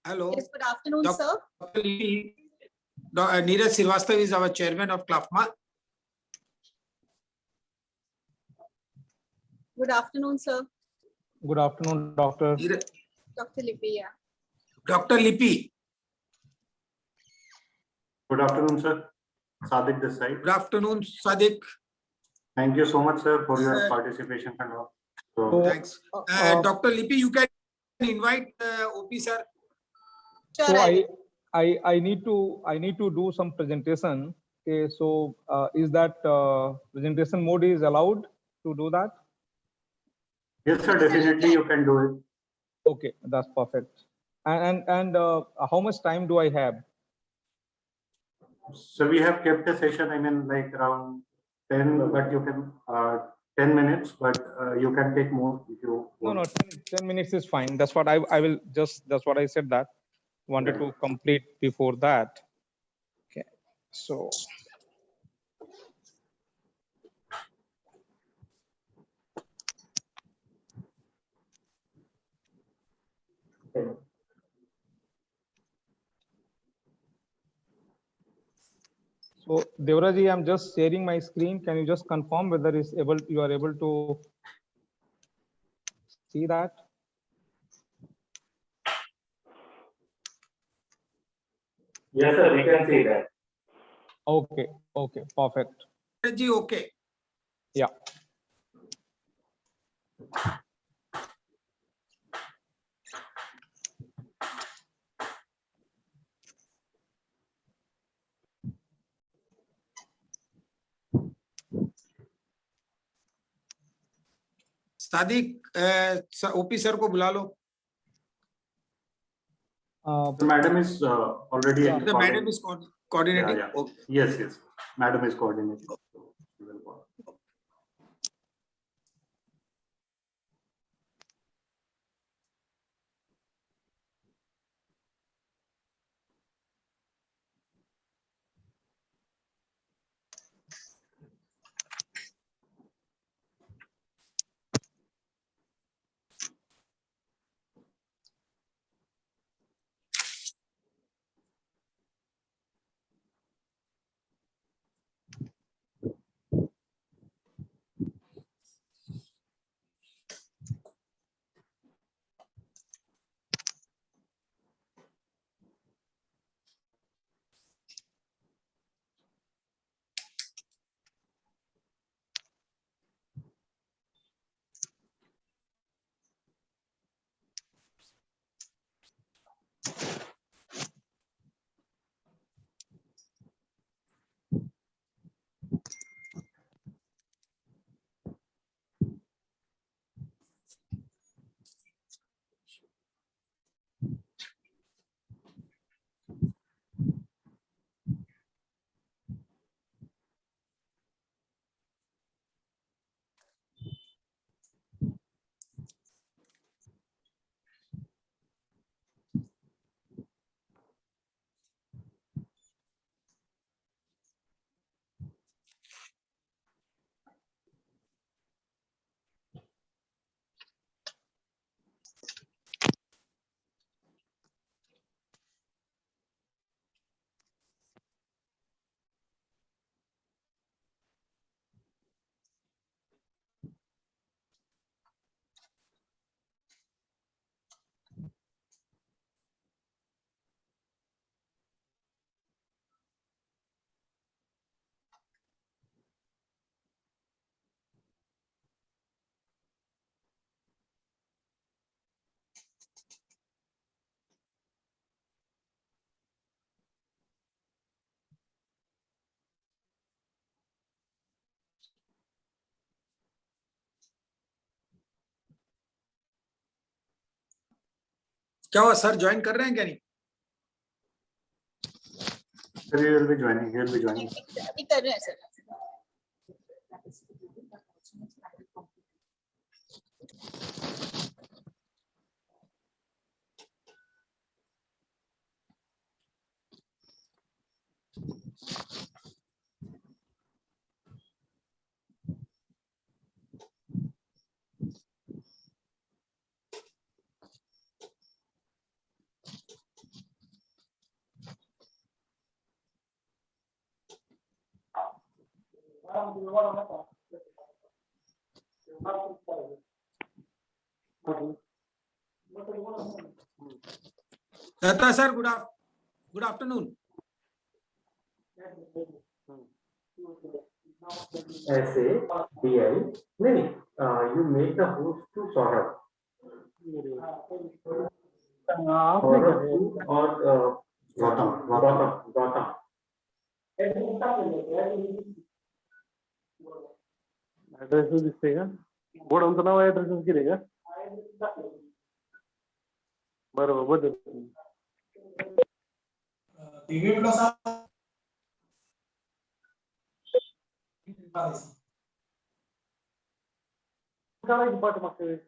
Hello. Yes, good afternoon, sir. Dr. Neeraj Srivastava is our chairman of CLAFMA. Good afternoon, sir. Good afternoon, Doctor. Dr. Lippy, yeah. Dr. Lippy. Good afternoon, sir. Sadiq this side. Good afternoon, Sadiq. Thank you so much, sir, for your participation and all. So, Thanks. Dr. Lippy, you can invite OP sir. Sure, So I I need to do some presentation. Okay, so is that presentation mode is allowed to do that? yes, sir, definitely you can do it. Okay, that's perfect. And how much time do I have? So we have kept the session, I mean, like around 10, but you can 10 minutes, but you can take more if you want. No, 10 minutes is fine. That's what I will just, that's what I said, that wanted to complete before that. Okay, so. So Devraji, I'm just sharing my screen. Can you just confirm whether you are able to see that? Yes, sir, we can see that. Okay, perfect. Okay. Yeah. Sadiq, OP sir को बुला लो. The madam is already. Yeah. The madam is coordinating. Yeah, yeah. Okay. Yes. Madam is coordinating. क्या हुआ sir join कर रहे हैं क्या नहीं? Sir, he will be joining. He will be joining. अभी कर रहे हैं sir. Datta sir, good afternoon. SADI, नहीं, you make the host to Saurabh. Saurabh to और Gautam. ऍड्रेस दिसते का? गोडाऊनचं नाव ऍड्रेस केले का? बरोबर बदल. पाठीमागच्या वेळेस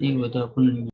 ठीक होता अपन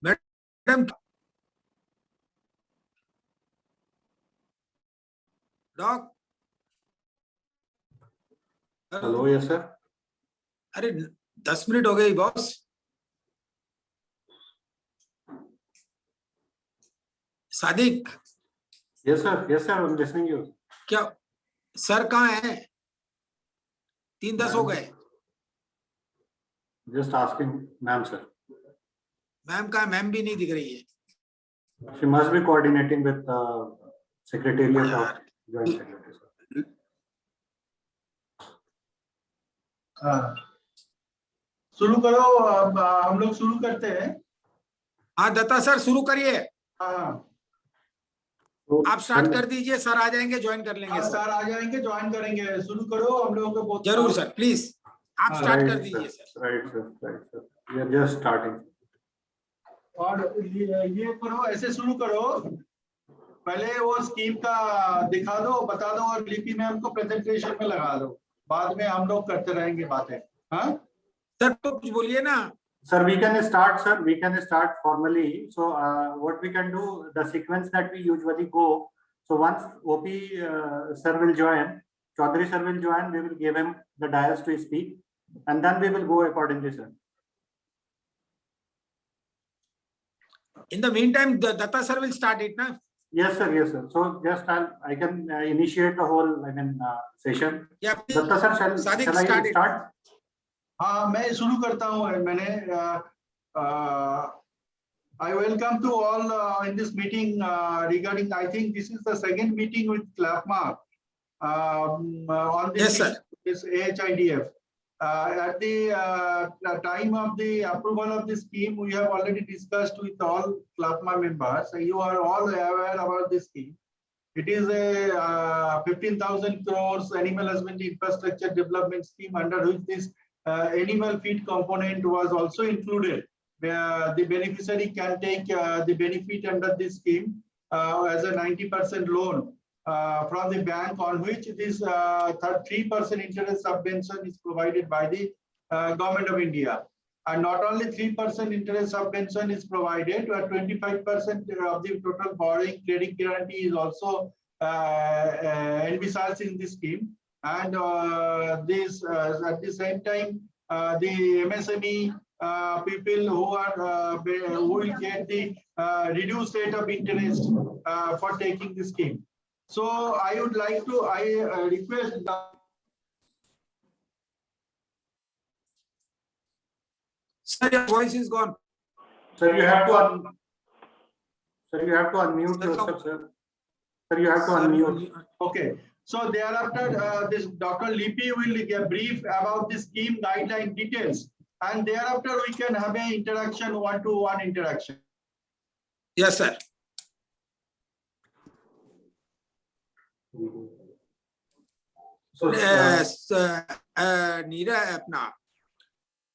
मैडम डॉक Hello, yes sir. अरे 10 मिनट हो गई boss. Sadiq Yes sir, I'm listening you. क्या सर कहाँ है? 3:10 हो गए. Just asking ma'am sir. Ma'am कहाँ? मैम भी नहीं दिख रही है. She must be coordinating with secretariat of यार. joint secretary sir. हाँ शुरू करो. अब हम लोग शुरू करते हैं. हाँ दत्ता सर शुरू करिए. हाँ तो आप स्टार्ट कर दीजिए, सर आ जाएंगे, ज्वाइन कर लेंगे सर। सर आ जाएंगे, ज्वाइन करेंगे, शुरू करो, हम लोगों को बहुत जरूर सर, प्लीज आप हाँ, स्टार्ट कर दीजिए sir. Right sir, we are just starting. और ये करो, ऐसे शुरू करो, पहले वो स्कीम का दिखा दो, बता दो, और लिपि मैम को प्रेजेंटेशन में लगा दो, बाद में हम लोग करते रहेंगे बातें। हाँ सर तो कुछ बोलिए ना। Sir, we can start, sir. We can start formally. So, what we can do, the sequence that we usually go. So, once OP sir will join, Chaudhary sir will join, we will give him the dais to speak, and then we will go accordingly, sir. In the meantime, Datta sir will start it, na? Yes, sir. Yes, sir. So, just I can initiate the whole, session. Yeah, please. Datta sir, Sadiq, shall I start it. start? हाँ, मैं शुरू करता हूँ। मैंने I welcome to all in this meeting regarding, I think this is the second meeting with CLAPMA on Yes, sir. this AHIDF. At the time of the approval of the scheme, we have already discussed with all CLAPMA members. So you are all aware about this scheme. It is a 15,000 crores animal husbandry infrastructure development scheme, under which this animal feed component was also included. The beneficiary can take the benefit under this scheme as a 90% loan from the bank, on which this 3% interest subvention is provided by the Government of India. And not only 3% interest subvention is provided, but 25% of the total borrowing credit guarantee is also envisaged in this scheme. And this at the same time, the MSME people who will get the reduced rate of interest for taking the scheme. So I would like to request Sir, your voice is gone. Sir, you have to unmute yourself, sir. Sir, you have to unmute. Okay. So thereafter, this Dr. Lipi will give brief about the scheme guideline details, and thereafter we can have an interaction, one-to-one interaction. Yes, sir. So, Neeraj, apna.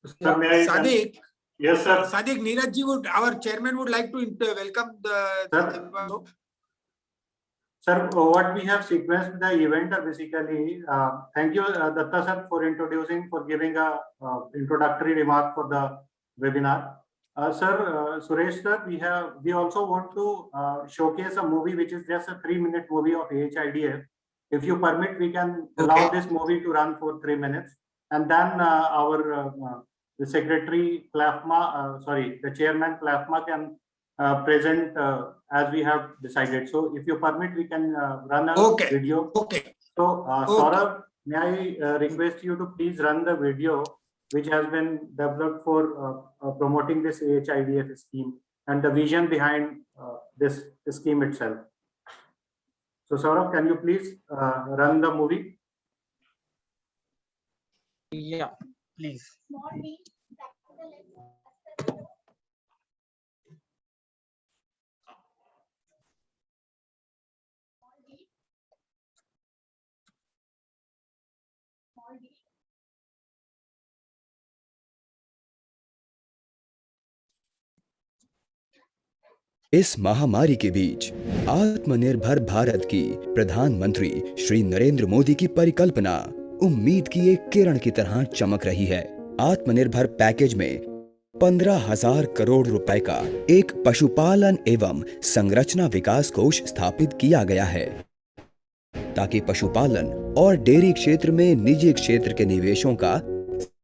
sir, may I- Sadiq, Yes, sir. Sadiq, Neeraj ji would, our chairman would like to welcome the. Sir, what we have sequenced the event basically, thank you, Datta sir, for giving a introductory remark for the webinar. Sir, Suresh sir, we also want to showcase a movie which is just a 3-minute movie of AHIDF. If you permit, we can allow this movie to run for 3 minutes, and then the secretary CLAPMA, the chairman CLAPMA can present as we have decided. So if you permit, we can run a video. Okay. So Saurabh, may I request you to please run the video which has been developed for promoting this AHIDF scheme and the vision behind this scheme itself. So Saurabh, can you please run the movie? Yeah, please. इस महामारी के बीच आत्मनिर्भर भारत की प्रधानमंत्री श्री नरेंद्र मोदी की परिकल्पना उम्मीद की एक किरण की तरह चमक रही है। आत्मनिर्भर पैकेज में 15,000 करोड़ रुपए का एक पशुपालन एवं संरचना विकास कोष स्थापित किया गया है, ताकि पशुपालन और डेयरी क्षेत्र में निजी क्षेत्र के निवेशों का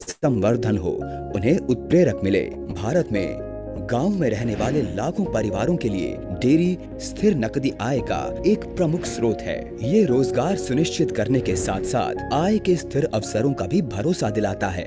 संवर्धन हो, उन्हें उत्प्रेरक मिले। भारत में गांव में रहने वाले लाखों परिवारों के लिए डेयरी स्थिर नकदी आय का एक प्रमुख स्रोत है। ये रोजगार सुनिश्चित करने के साथ साथ आय के स्थिर अवसरों का भी भरोसा दिलाता है।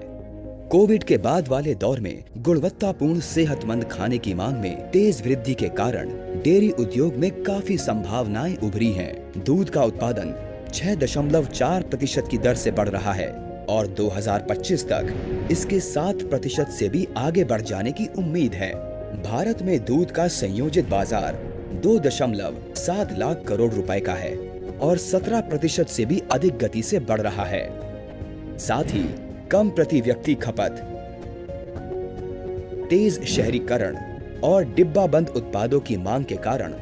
कोविड के बाद वाले दौर में गुणवत्तापूर्ण सेहतमंद खाने की मांग में तेज वृद्धि के कारण डेयरी उद्योग में काफी संभावनाएं उभरी हैं। दूध का उत्पादन 6.4% की दर से बढ़ रहा है और 2025 तक इसके 7% से भी आगे बढ़ जाने की उम्मीद है। भारत में दूध का संयोजित बाजार 2.7 लाख करोड़ रुपए का है और 17% से भी अधिक गति से बढ़ रहा है। साथ ही कम प्रति व्यक्ति खपत, तेज शहरीकरण और डिब्बाबंद उत्पादों की मांग के कारण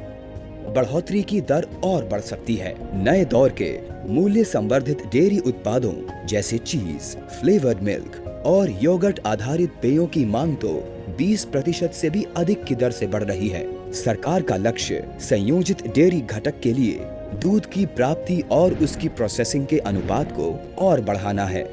बढ़ोतरी की दर और बढ़ सकती है। नए दौर के मूल्य संवर्धित डेयरी उत्पादों जैसे चीज, फ्लेवर्ड मिल्क और योगर्ट आधारित पेयों की मांग तो 20% से भी अधिक की दर से बढ़ रही है। सरकार का लक्ष्य संयोजित डेयरी घटक के लिए दूध की प्राप्ति और उसकी प्रोसेसिंग के अनुपात को और बढ़ाना है।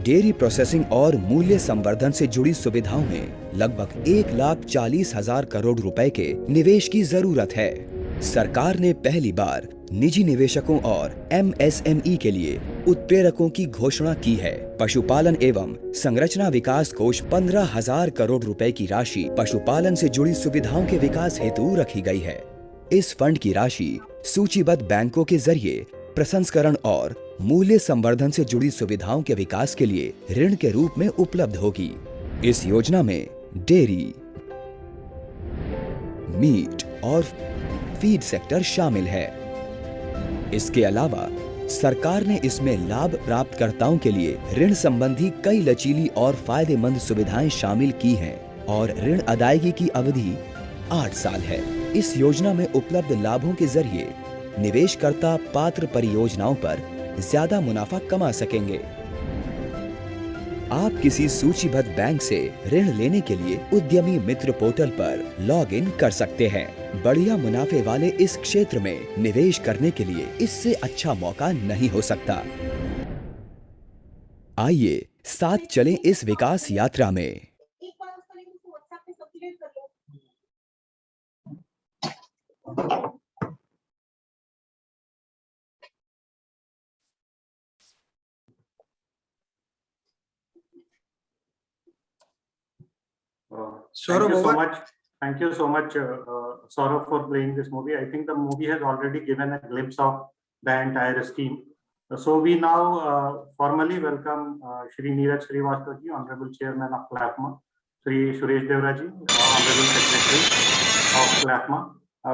डेयरी प्रोसेसिंग और मूल्य संवर्धन से जुड़ी सुविधाओं में लगभग 1,40,000 करोड़ रुपए के निवेश की जरूरत है। सरकार ने पहली बार निजी निवेशकों और MSME के लिए उत्प्रेरकों की घोषणा की है। पशुपालन एवं संरचना विकास कोष 15,000 करोड़ रुपए की राशि पशुपालन से जुड़ी सुविधाओं के विकास हेतु रखी गई है। इस फंड की राशि सूचीबद्ध बैंकों के जरिए प्रसंस्करण और मूल्य संवर्धन से जुड़ी सुविधाओं के विकास के लिए ऋण के रूप में उपलब्ध होगी। इस योजना में डेयरी, मीट और फीड सेक्टर शामिल है। इसके अलावा सरकार ने इसमें लाभ प्राप्तकर्ताओं के लिए ऋण संबंधी कई लचीली और फायदेमंद सुविधाएं शामिल की हैं और ऋण अदायगी की अवधि 8 साल है। इस योजना में उपलब्ध लाभों के जरिए निवेशकर्ता पात्र परियोजनाओं पर ज्यादा मुनाफा कमा सकेंगे। आप किसी सूचीबद्ध बैंक से ऋण लेने के लिए उद्यमी मित्र पोर्टल पर लॉग इन कर सकते हैं। बढ़िया मुनाफे वाले इस क्षेत्र में निवेश करने के लिए इससे अच्छा मौका नहीं हो सकता। आइए साथ चलें इस विकास यात्रा में। Saurabh, Thank you so over. much. Thank you so much, Saurabh, for playing this movie. I think the movie has already given a glimpse of the entire scheme. So we now formally welcome Shri Neeraj Srivastava ji, Honorable Chairman of CLAFMA, Shri Suresh Devra ji, Honorable Secretary of CLAFMA.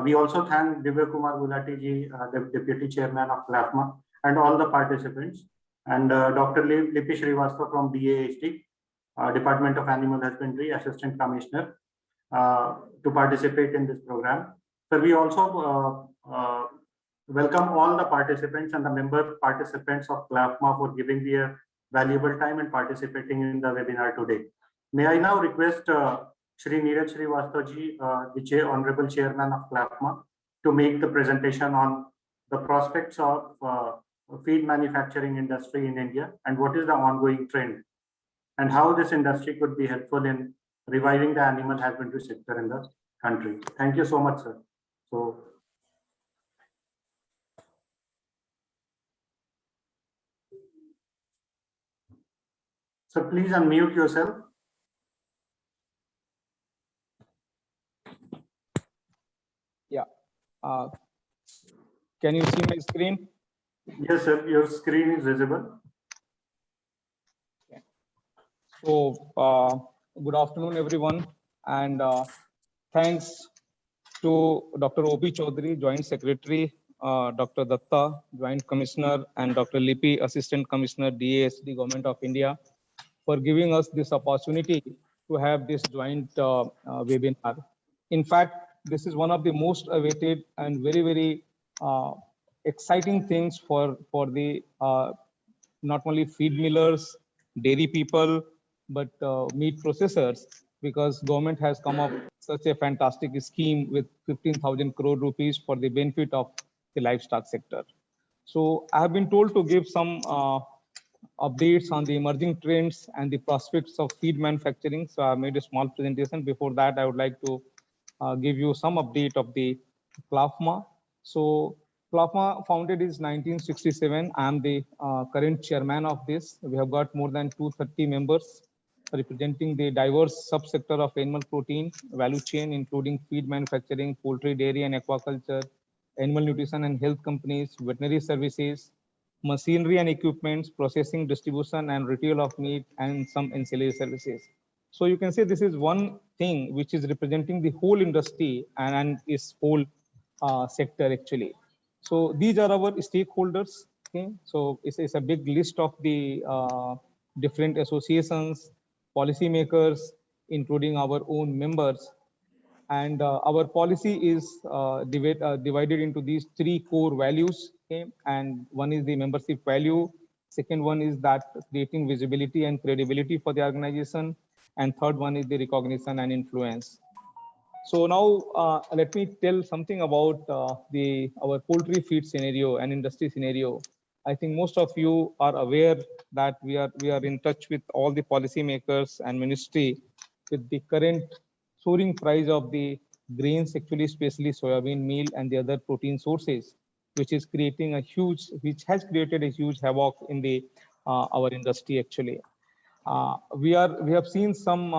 We also thank Divya Kumar Gulati ji, the Deputy Chairman of CLAFMA, and all the participants, and Dr. Lipi Srivastava from DAHD, Department of Animal Husbandry, Assistant Commissioner, to participate in this program. So we also welcome all the participants and the member participants of CLAFMA for giving their valuable time and participating in the webinar today. May I now request Shri Neeraj Srivastava ji, the Honorable Chairman of CLAFMA, to make the presentation on the prospects of feed manufacturing industry in India and what is the ongoing trend, and how this industry could be helpful in reviving the animal husbandry sector in the country. Thank you so much, sir. So please unmute yourself. Can you see my screen? Yes, sir. Your screen is visible. So, good afternoon, everyone, and thanks to Dr. O.P. Chaudhary, Joint Secretary, Dr. Datta, Joint Commissioner, and Dr. Lipi, Assistant Commissioner, DASD, Government of India, for giving us this opportunity to have this joint webinar. In fact, this is one of the most awaited and very, very exciting things for the not only feed millers, dairy people, but meat processors, because government has come up such a fantastic scheme with 15,000 crore rupees for the benefit of the livestock sector. So I have been told to give some updates on the emerging trends and the prospects of feed manufacturing. So I made a small presentation. Before that, I would like to give you some update of the CLAFMA. So CLAFMA founded is 1967. I am the current chairman of this. We have got more than 230 members representing the diverse subsector of animal protein value chain, including feed manufacturing, poultry, dairy and aquaculture, animal nutrition and health companies, veterinary services, machinery and equipments, processing, distribution and retail of meat, and some ancillary services. So you can say this is one thing which is representing the whole industry and its whole sector actually. So these are our stakeholders. Okay, so it's a big list of the different associations, policymakers, including our own members. And our policy is divided into these three core values. Okay, and one is the membership value. Second one is that creating visibility and credibility for the organization. And third one is the recognition and influence. So now let me tell something about our poultry feed scenario and industry scenario. I think most of you are aware that we are in touch with all the policymakers and ministry with the current soaring price of the grains, actually especially soybean meal and the other protein sources, which has created a huge havoc in the our industry actually. We have seen some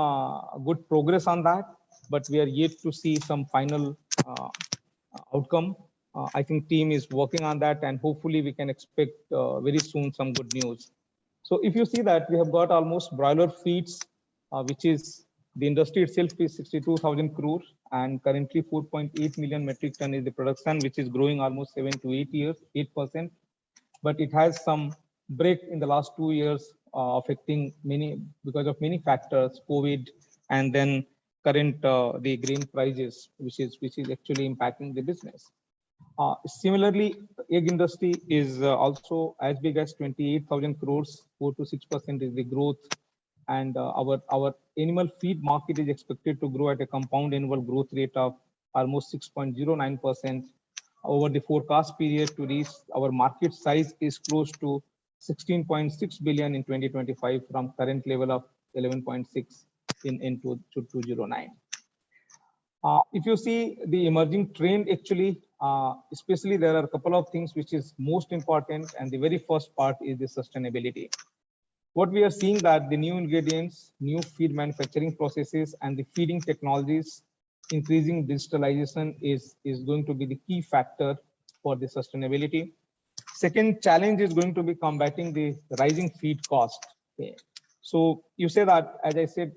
good progress on that, but we are yet to see some final outcome. I think team is working on that, and hopefully we can expect very soon some good news. So if you see that we have got almost broiler feeds, which is the industry itself is 62,000 crores, and currently 4.8 million metric ton is the production, which is growing almost 8%. But it has some break in the last 2 years, affecting many because of many factors, COVID, and then current the grain prices, which is actually impacting the business. Similarly, egg industry is also as big as 28,000 crores, 4 to 6% is the growth. And our animal feed market is expected to grow at a compound annual growth rate of almost 6.09% over the forecast period to reach our market size is close to 16.6 billion in 2025 from current level of 11.6 in 2009. If you see the emerging trend, actually, especially there are a couple of things which is most important, and the very first part is the sustainability. What we are seeing that the new ingredients, new feed manufacturing processes, and the feeding technologies, increasing digitalization is going to be the key factor for the sustainability. Second challenge is going to be combating the rising feed cost. Okay. So you say that, as I said,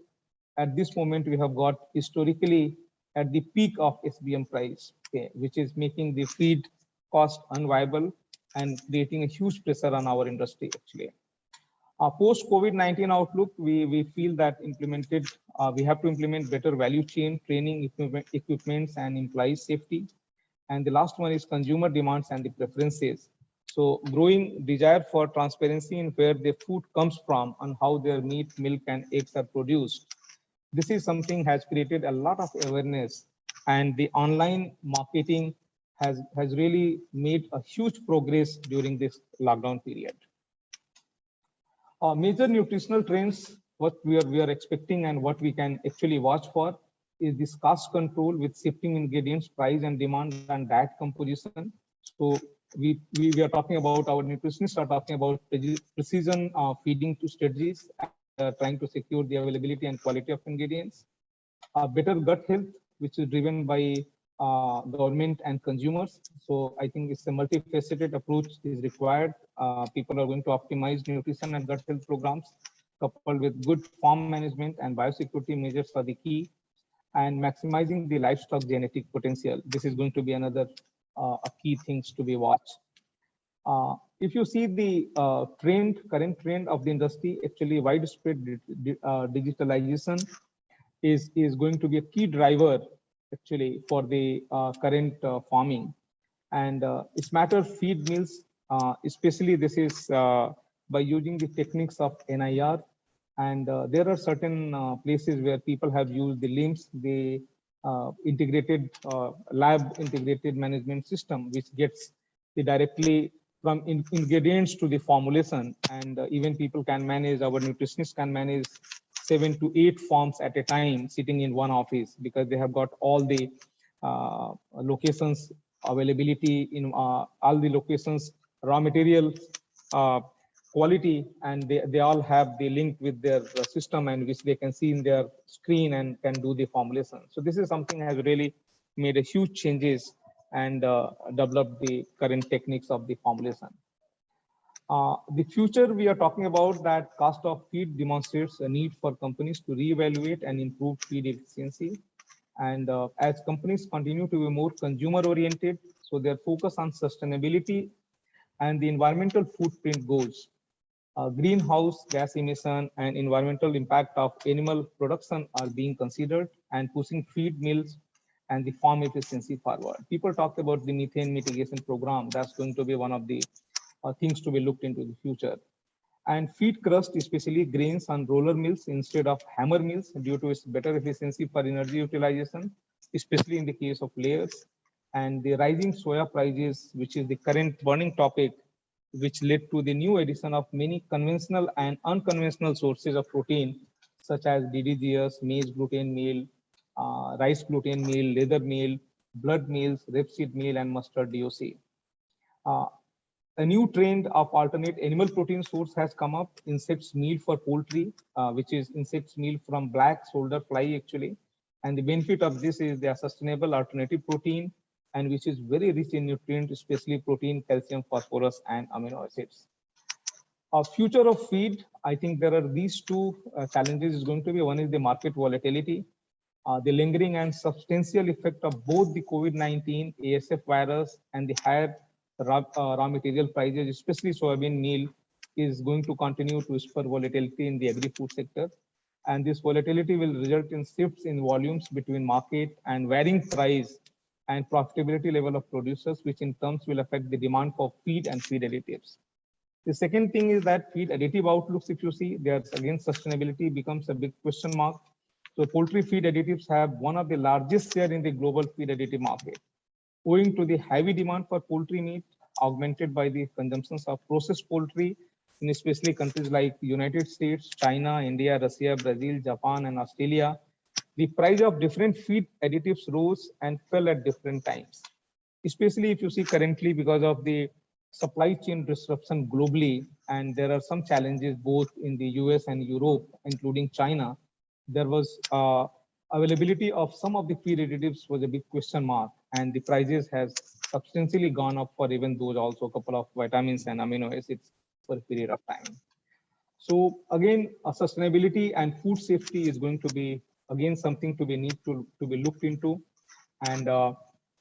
at this moment we have got historically at the peak of SBM price, okay, which is making the feed cost unviable and creating a huge pressure on our industry actually. Post COVID-19 outlook, we feel that we have to implement better value chain training, equipments, and employee safety. And the last one is consumer demands and the preferences. So growing desire for transparency in where the food comes from and how their meat, milk, and eggs are produced. This is something has created a lot of awareness, and the online marketing has really made a huge progress during this lockdown period. Major nutritional trends, what we are expecting and what we can actually watch for is this cost control with shifting ingredients, price and demand, and diet composition. So we are talking about, our nutritionists are talking about precision feeding to strategies, trying to secure the availability and quality of ingredients. Better gut health, which is driven by government and consumers. So I think it's a multifaceted approach is required. People are going to optimize nutrition and gut health programs coupled with good farm management and biosecurity measures are the key, and maximizing the livestock genetic potential. This is going to be another key things to be watched. If you see the current trend of the industry, actually widespread digitalization is going to be a key driver actually for the current farming. And smarter feed mills, especially this is by using the techniques of NIR. And there are certain places where people have used the LIMS, the integrated lab integrated management system, which gets the directly from ingredients to the formulation. And even people can manage, our nutritionists can manage 7 to 8 forms at a time sitting in one office, because they have got all the locations availability in all the locations, raw materials, quality, and they all have the link with their system, and which they can see in their screen and can do the formulation. So this is something that has really made a huge changes and developed the current techniques of the formulation. The future we are talking about, that cost of feed demonstrates a need for companies to reevaluate and improve feed efficiency. And as companies continue to be more consumer oriented, so their focus on sustainability and the environmental footprint goals, greenhouse gas emission and environmental impact of animal production are being considered and pushing feed mills and the farm efficiency forward. People talked about the methane mitigation program. That's going to be one of the things to be looked into the future. And feed crust, especially grains on roller mills instead of hammer mills, due to its better efficiency for energy utilization, especially in the case of layers. And the rising soya prices, which is the current burning topic, which led to the new addition of many conventional and unconventional sources of protein, such as DDGS, maize gluten meal, rice gluten meal, leather meal, blood meals, rapeseed meal, and mustard DOC. A new trend of alternate animal protein source has come up, insects meal for poultry, which is insects meal from black soldier fly actually. And the benefit of this is they are sustainable alternative protein, and which is very rich in nutrients, especially protein, calcium, phosphorus, and amino acids. A future of feed, I think there are these two challenges is going to be. One is the market volatility, the lingering and substantial effect of both the COVID-19, ASF virus, and the higher raw material prices, especially soybean meal, is going to continue to spur volatility in the agri-food sector. And this volatility will result in shifts in volumes between market and varying price and profitability level of producers, which in turn will affect the demand for feed and feed additives. The second thing is that feed additive outlooks, if you see, there's again sustainability becomes a big question mark. So poultry feed additives have one of the largest share in the global feed additive market, owing to the heavy demand for poultry meat, augmented by the consumptions of processed poultry in especially countries like United States, China, India, Russia, Brazil, Japan, and Australia. The price of different feed additives rose and fell at different times, especially if you see currently because of the supply chain disruption globally, and there are some challenges both in the US and Europe, including China. There was availability of some of the feed additives was a big question mark, and the prices has substantially gone up for even those also a couple of vitamins and amino acids for a period of time. So again, sustainability and food safety is going to be again something to be be looked into. And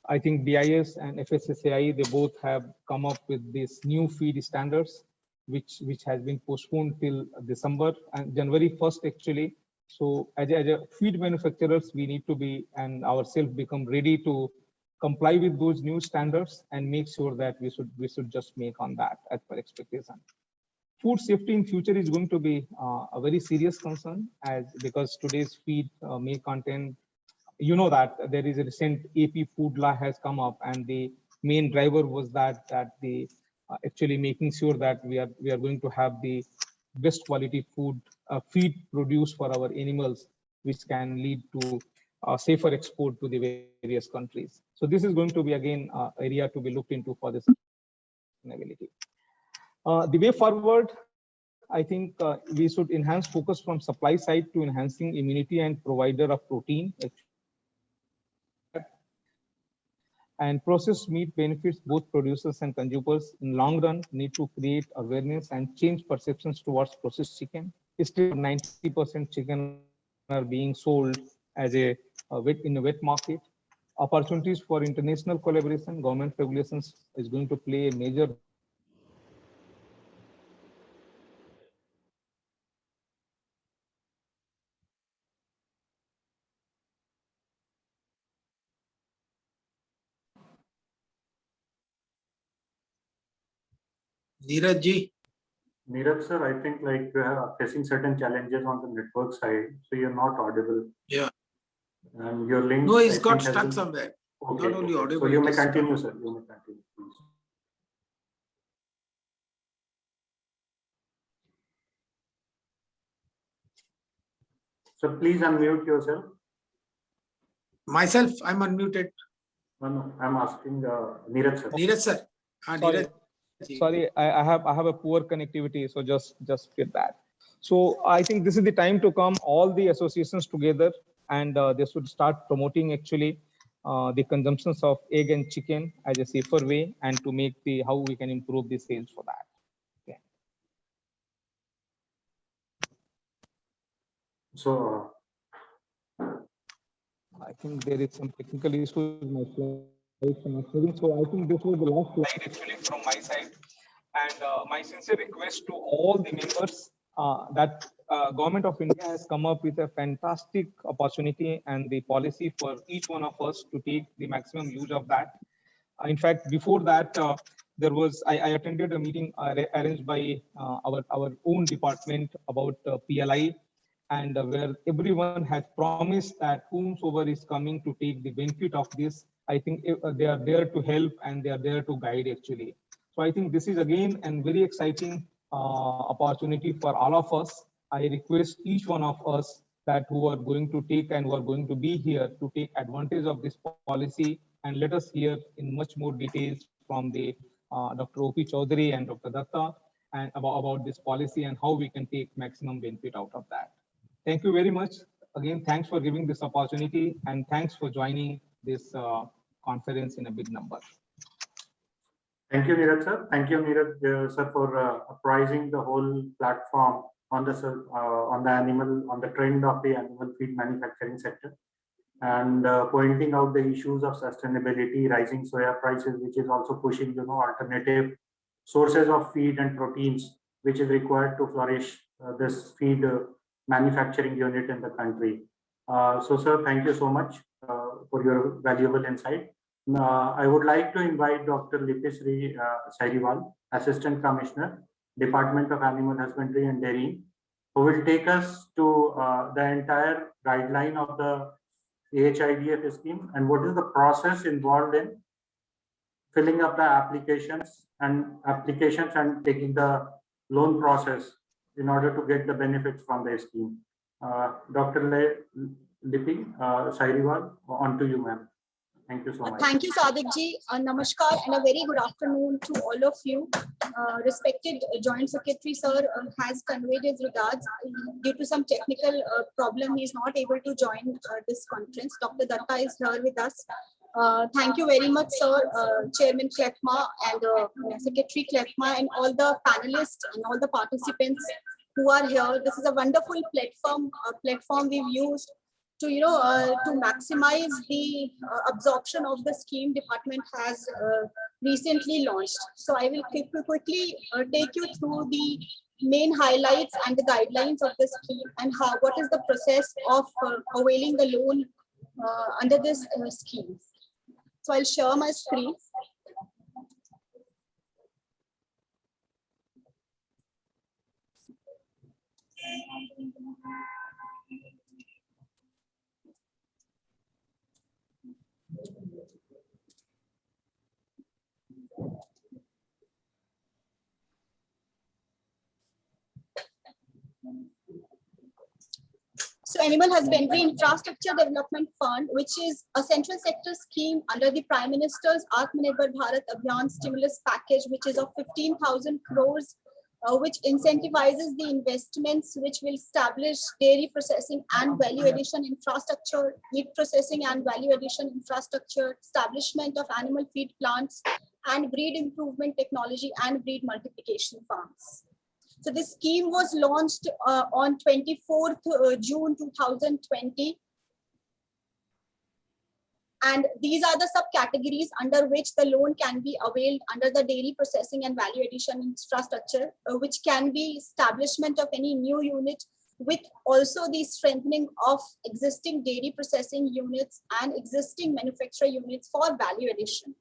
I think BIS and FSSAI, they both have come up with these new feed standards, which has been postponed till December and January 1st actually. So as a feed manufacturers, we need to be and ourselves become ready to comply with those new standards and make sure that we should just make on that as per expectation. Food safety in future is going to be a very serious concern, as because today's feed may contain, you know, that there is a recent AP food law has come up, and the main driver was that the actually making sure that we are going to have the best quality food feed produced for our animals, which can lead to safer export to the various countries. So this is going to be again area to be looked into for this sustainability. The way forward, I think we should enhance focus from supply side to enhancing immunity and provider of protein. And processed meat benefits both producers and consumers. In long run, need to create awareness and change perceptions towards processed chicken. Still 90% chicken are being sold as a in a wet market. Opportunities for international collaboration, government regulations is going to play a major Neeraj ji, Neeraj sir, I think like you are facing certain challenges on the network side, so you're not audible. Yeah. And your link. no, I he's got think, has stuck been- somewhere. Okay, Not only okay. audible, So you it may is stuck. continue, sir. You may continue, please. So please unmute yourself. Myself, I'm unmuted. No, I'm asking Neeraj sir. Neeraj sir. Sorry. Neeraj ji. Sorry, I have a poor connectivity, so just get that. So I think this is the time to come all the associations together, and they should start promoting actually the consumptions of egg and chicken as a safer way, and to make the how we can improve the sales for that. Okay. So, I think there is some technical issue with my slides are not moving. So I think this was the last slide actually from my side. And my sincere request to all the members that Government of India has come up with a fantastic opportunity and the policy for each one of us to take the maximum use of that. In fact, before that, I attended a meeting arranged by our own department about PLI, and where everyone has promised that whomsoever is coming to take the benefit of this, I think they are there to help and they are there to guide actually. So I think this is again a very exciting opportunity for all of us. I request each one of us that who are going to take and who are going to be here to take advantage of this policy, and let us hear in much more details from the Dr. O.P. Chaudhary and Dr. Datta and about this policy and how we can take maximum benefit out of that. Thank you very much. Again, thanks for giving this opportunity and thanks for joining this conference in a big number. thank you, Neeraj sir. Thank you, Neeraj sir, for apprising the whole platform on the trend of the animal feed manufacturing sector, and pointing out the issues of sustainability, rising soya prices, which is also pushing alternative sources of feed and proteins, which is required to flourish this feed manufacturing unit in the country. So, sir, thank you so much for your valuable insight. I would like to invite Dr. Lippi Sairiwal, Assistant Commissioner, Department of Animal Husbandry and Dairying, who will take us to the entire guideline of the AHIDF scheme and what is the process involved in filling up the applications and taking the loan process in order to get the benefits from the scheme. Dr. Lippi Sairiwal, on to you, ma'am. Thank you so much. Thank you, Sadiq ji. Namaskar and a very good afternoon to all of you. Respected Joint Secretary sir has conveyed his regards. Due to some technical problem, he is not able to join this conference. Dr. Datta is here with us. Thank you very much, sir, Chairman Klefma and Secretary Klefma and all the panelists and all the participants who are here. This is a wonderful platform we've used to to maximize the absorption of the scheme department has recently launched. So I will quickly take you through the main highlights and the guidelines of the scheme and what is the process of availing the loan under this scheme. So I'll share my screen. So Animal Husbandry Infrastructure Development Fund, which is a central sector scheme under the Prime Minister's Atmanirbhar Bharat Abhiyan stimulus package, which is of 15,000 crores, which incentivizes the investments which will establish dairy processing and value addition infrastructure, meat processing and value addition infrastructure, establishment of animal feed plants, and breed improvement technology and breed multiplication farms. So this scheme was launched on 24th June 2020. And these are the subcategories under which the loan can be availed under the dairy processing and value addition infrastructure, which can be establishment of any new unit with also the strengthening of existing dairy processing units and existing manufacturer units for value addition.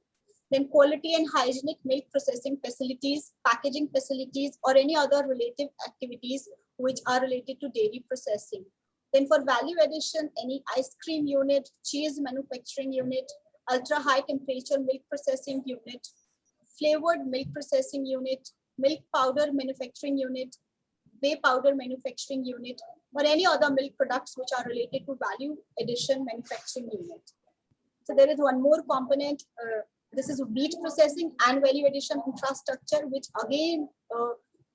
Then quality and hygienic milk processing facilities, packaging facilities, or any other related activities which are related to dairy processing. Then for value addition, any ice cream unit, cheese manufacturing unit, ultra high temperature milk processing unit, flavored milk processing unit, milk powder manufacturing unit, whey powder manufacturing unit, or any other milk products which are related to value addition manufacturing unit. So there is one more component. This is meat processing and value addition infrastructure, which again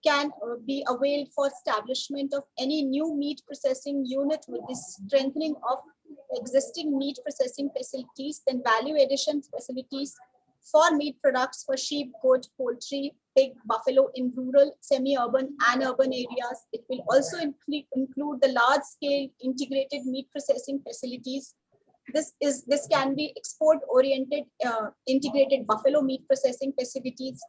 can be availed for establishment of any new meat processing unit with the strengthening of existing meat processing facilities, then value addition facilities for meat products for sheep, goat, poultry, big buffalo in rural, semi-urban and urban areas. It will also include the large-scale integrated meat processing facilities. This can be export-oriented integrated buffalo meat processing facilities,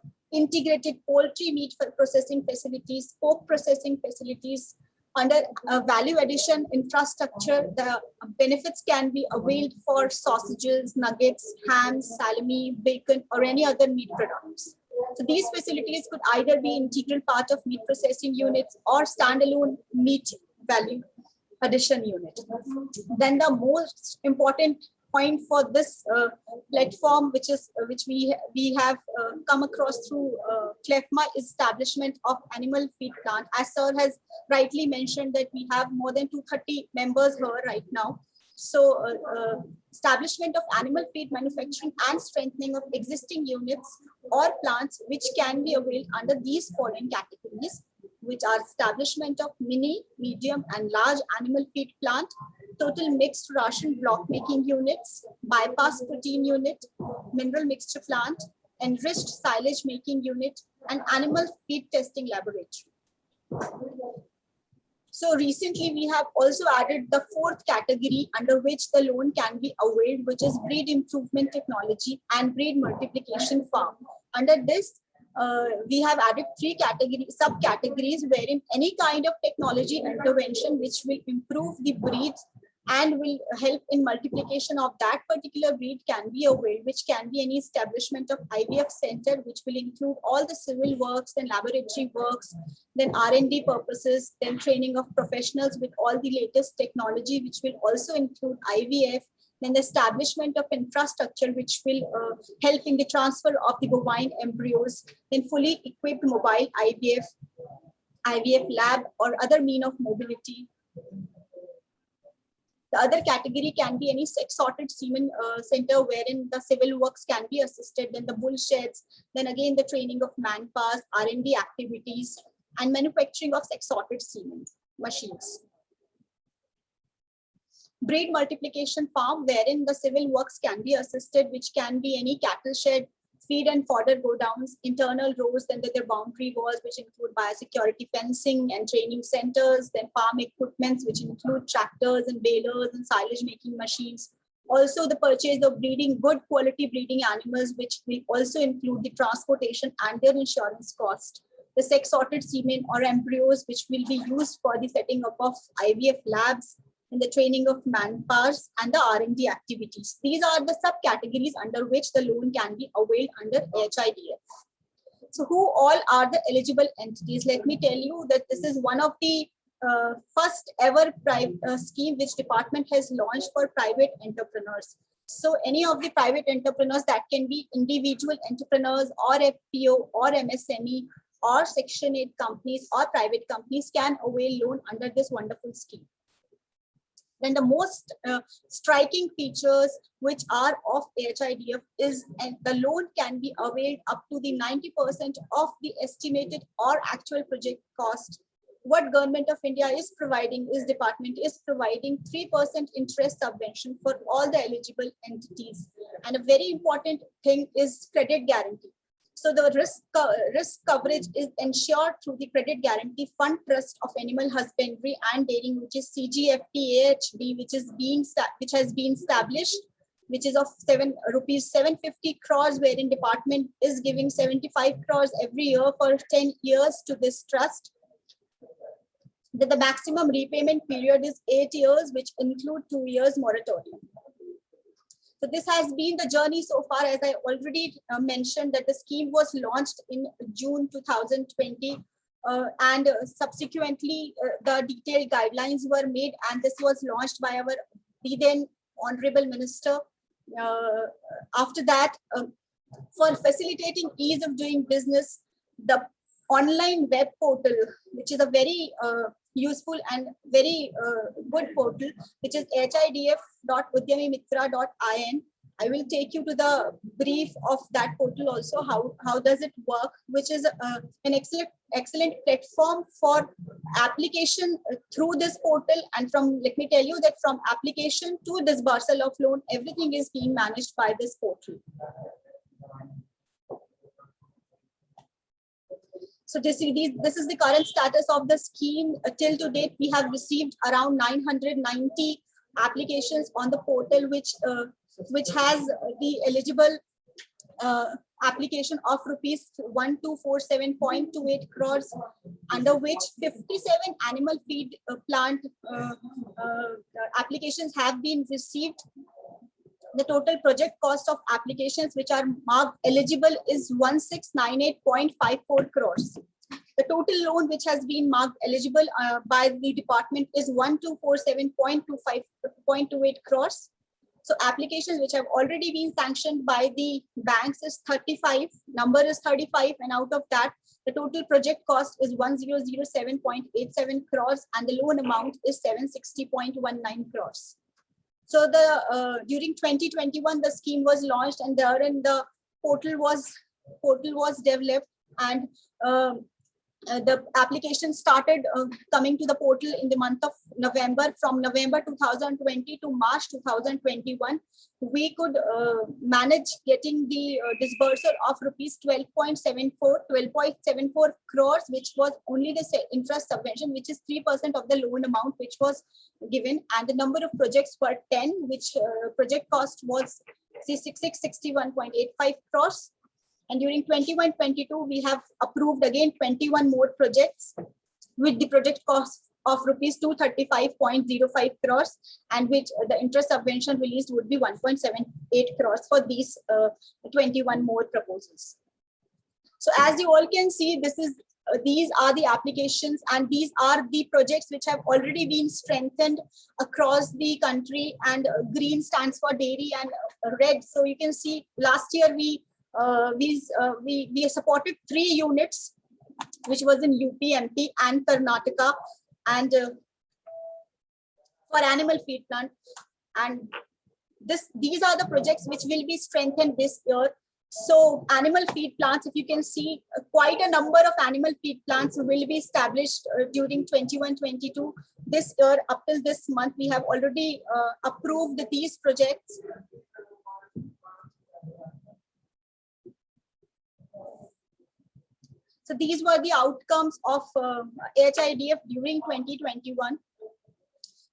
integrated poultry meat processing facilities, pork processing facilities. Under value addition infrastructure, the benefits can be availed for sausages, nuggets, ham, salami, bacon, or any other meat products. So these facilities could either be integral part of meat processing units or standalone meat value addition unit. Then the most important point for this platform, which we have come across through CLEFMA, is establishment of animal feed plant. As sir has rightly mentioned that we have more than 230 members here right now. So establishment of animal feed manufacturing and strengthening of existing units or plants which can be availed under these following categories, which are establishment of mini, medium and large animal feed plant, total mixed ration block making units, bypass protein unit, mineral mixture plant, enriched silage making unit, and animal feed testing laboratory. So recently we have also added the fourth category under which the loan can be availed, which is breed improvement technology and breed multiplication farm. Under this, we have added three subcategories wherein any kind of technology intervention which will improve the breeds and will help in multiplication of that particular breed can be availed, which can be any establishment of IVF center, which will include all the civil works and laboratory works, then R&D purposes, then training of professionals with all the latest technology, which will also include IVF, then the establishment of infrastructure, which will help in the transfer of the bovine embryos, then fully equipped mobile IVF lab or other mean of mobility. The other category can be any sex-sorted semen center wherein the civil works can be assisted, then the bull sheds, then again the training of manpower, R&D activities, and manufacturing of sex-sorted semen machines. Breed multiplication farm wherein the civil works can be assisted, which can be any cattle shed, feed and fodder go downs, internal rows, then there are boundary walls, which include biosecurity fencing and training centers, then farm equipments, which include tractors and balers and silage making machines. Also the purchase of good quality breeding animals, which will also include the transportation and their insurance cost. The sex-sorted semen or embryos, which will be used for the setting up of IVF labs, and the training of manpower and the R&D activities. These are the subcategories under which the loan can be availed under HIDF. So who all are the eligible entities? Let me tell you that this is one of the first ever scheme which department has launched for private entrepreneurs. So any of the private entrepreneurs, that can be individual entrepreneurs or FPO or MSME or Section 8 companies or private companies, can avail loan under this wonderful scheme. Then the most striking features which are of HIDF is, and the loan can be availed up to the 90% of the estimated or actual project cost. What Government of India is providing is, department is providing 3% interest subvention for all the eligible entities. And a very important thing is credit guarantee. So the risk coverage is ensured through the Credit Guarantee Fund Trust of Animal Husbandry and Dairying, which is CGFT-AHD, which has been established, which is of rupees 750 crores, wherein department is giving 75 crores every year for 10 years to this trust. The maximum repayment period is 8 years, which include 2 years moratorium. So this has been the journey so far. As I already mentioned, that the scheme was launched in June 2020, and subsequently the detailed guidelines were made, and this was launched by our then Honorable Minister. After that, for facilitating ease of doing business, the online web portal, which is a very useful and very good portal, which is hidf.udyamimitra.in. I will take you to the brief of that portal also, how does it work, which is an excellent platform for application through this portal. And let me tell you that from application to disbursal of loan, everything is being managed by this portal. So this is the current status of the scheme. Till to date, we have received around 990 applications on the portal, which has the eligible application of rupees 1247.28 crores, under which 57 animal feed plant applications have been received. The total project cost of applications which are marked eligible is 1698.54 crores. The total loan which has been marked eligible by the department is 1247.28 crores. So applications which have already been sanctioned by the banks is 35, number is 35, and out of that, the total project cost is 1007.87 crores and the loan amount is 760.19 crores. So during 2021, the scheme was launched, and therein the portal was developed, and the application started coming to the portal in the month of November. From November 2020 to March 2021, we could manage getting the disbursal of rupees 12.74 crores, which was only the interest subvention, which is 3% of the loan amount which was given, and the number of projects were 10, which project cost was 661.85 crores. And during 21-22, we have approved again 21 more projects with the project cost of rupees 235.05 crores, and which the interest subvention released would be 1.78 crores for these 21 more proposals. So as you all can see, these are the applications, and these are the projects which have already been strengthened across the country. And green stands for dairy, and red. So you can see last year we supported 3 units, which was in UP, MP, and Karnataka, and for animal feed plant. And these are the projects which will be strengthened this year. So animal feed plants, if you can see, quite a number of animal feed plants will be established during 21-22. This year, up till this month, we have already approved these projects. So these were the outcomes of AHIDF during 2021.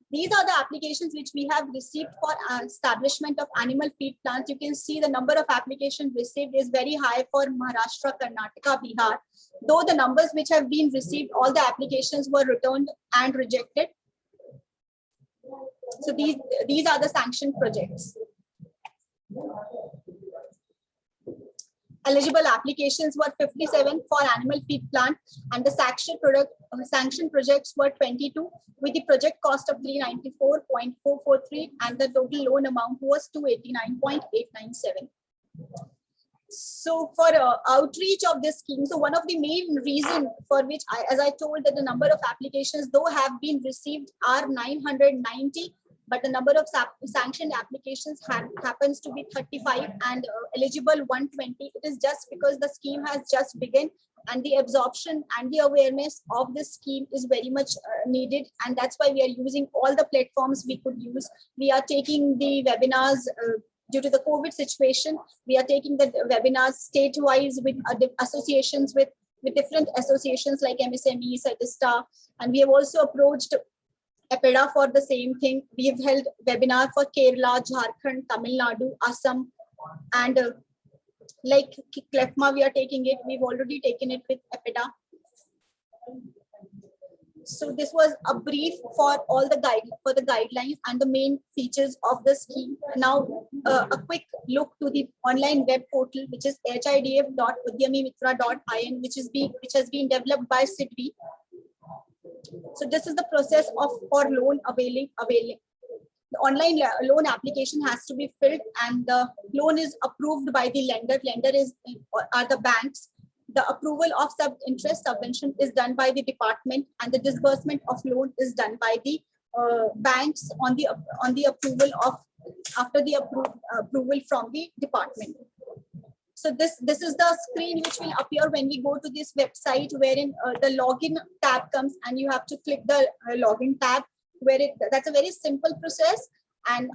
These are the applications which we have received for establishment of animal feed plants. You can see the number of applications received is very high for Maharashtra, Karnataka, Bihar. Though the numbers which have been received, all the applications were returned and rejected. So these are the sanctioned projects. Eligible applications were 57 for animal feed plant, and the sanctioned projects were 22, with the project cost of 394.443, and the total loan amount was 289.897. So for outreach of this scheme, so one of the main reason for which, as I told, that the number of applications though have been received are 990, but the number of sanctioned applications happens to be 35 and eligible 120. It is just because the scheme has just begun, and the absorption and the awareness of this scheme is very much needed, and that's why we are using all the platforms we could use. We are taking the webinars due to the COVID situation. We are taking the webinars state-wise with associations, with different associations like MSME, Statista, and we have also approached EPIDA for the same thing. We have held webinar for Kerala, Jharkhand, Tamil Nadu, Assam, and like CLEFMA, we are taking it. We've already taken it with EPIDA. So this was a brief for all the guidelines and the main features of the scheme. Now a quick look to the online web portal, which is hidf.udyamimitra.in, which has been developed by SIDBI. So this is the process for loan availing. The online loan application has to be filled, and the loan is approved by the lender. Lender are the banks. The approval of interest subvention is done by the department, and the disbursement of loan is done by the banks on the approval of after the approval from the department. So this is the screen which will appear when we go to this website, wherein the login tab comes, and you have to click the login tab, where that's a very simple process. and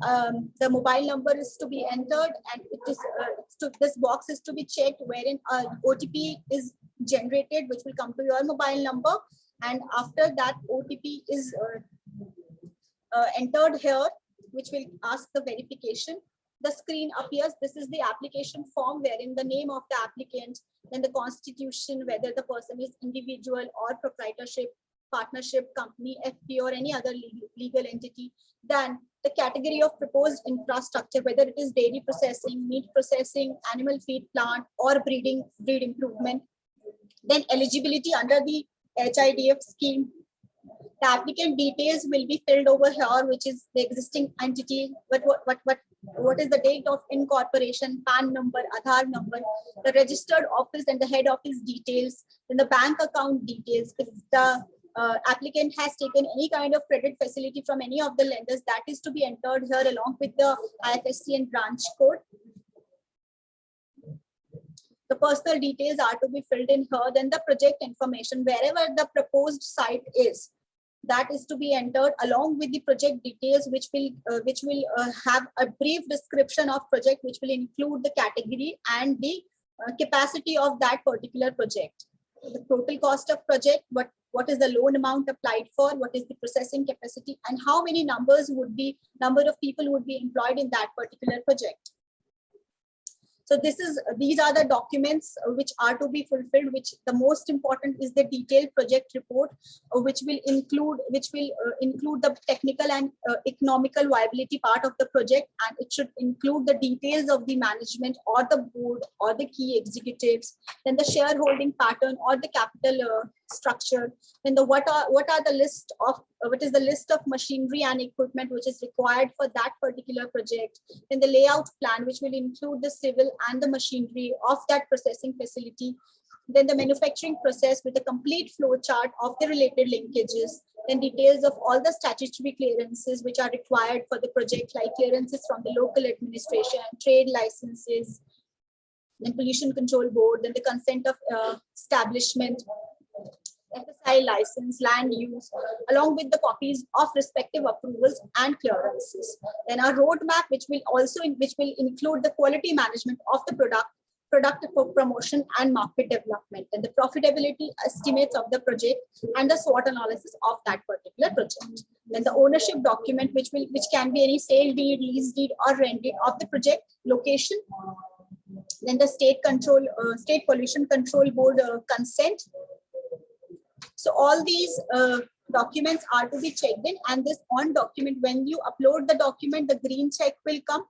the mobile number is to be entered, and it is this box is to be checked, wherein OTP is generated, which will come to your mobile number, and after that OTP is entered here, which will ask the verification. The screen appears. This is the application form, wherein the name of the applicant, then the constitution, whether the person is individual or proprietorship, partnership, company, FP, or any other legal entity. Then the category of proposed infrastructure, whether it is dairy processing, meat processing, animal feed plant, or breed improvement. Then eligibility under the HIDF scheme. The applicant details will be filled over here, which is the existing entity, what is the date of incorporation, PAN number, Aadhaar number, the registered office and the head office details, then the bank account details. If the applicant has taken any kind of credit facility from any of the lenders, that is to be entered here along with the IFSC and branch code. The personal details are to be filled in here. Then the project information, wherever the proposed site is, that is to be entered along with the project details, which will have a brief description of project, which will include the category and the capacity of that particular project. The total cost of project, what is the loan amount applied for, what is the processing capacity, and how many number of people would be employed in that particular project. So these are the documents which are to be fulfilled, which the most important is the detailed project report, which will include the technical and economical viability part of the project, and it should include the details of the management or the board or the key executives, then the shareholding pattern or the capital structure, then what is the list of machinery and equipment which is required for that particular project, then the layout plan, which will include the civil and the machinery of that processing facility, then the manufacturing process with a complete flow chart of the related linkages, then details of all the statutory clearances which are required for the project, like clearances from the local administration, trade licenses, then pollution control board, then the consent of establishment, FSI license, land use, along with the copies of respective approvals and clearances. Then our roadmap, which will include the quality management of the product for promotion and market development, and the profitability estimates of the project and the SWOT analysis of that particular project. Then the ownership document, which can be any sale deed, lease deed, or rent deed of the project location. Then the state pollution control board consent. So all these documents are to be checked in, and this on document, when you upload the document, the green check will come,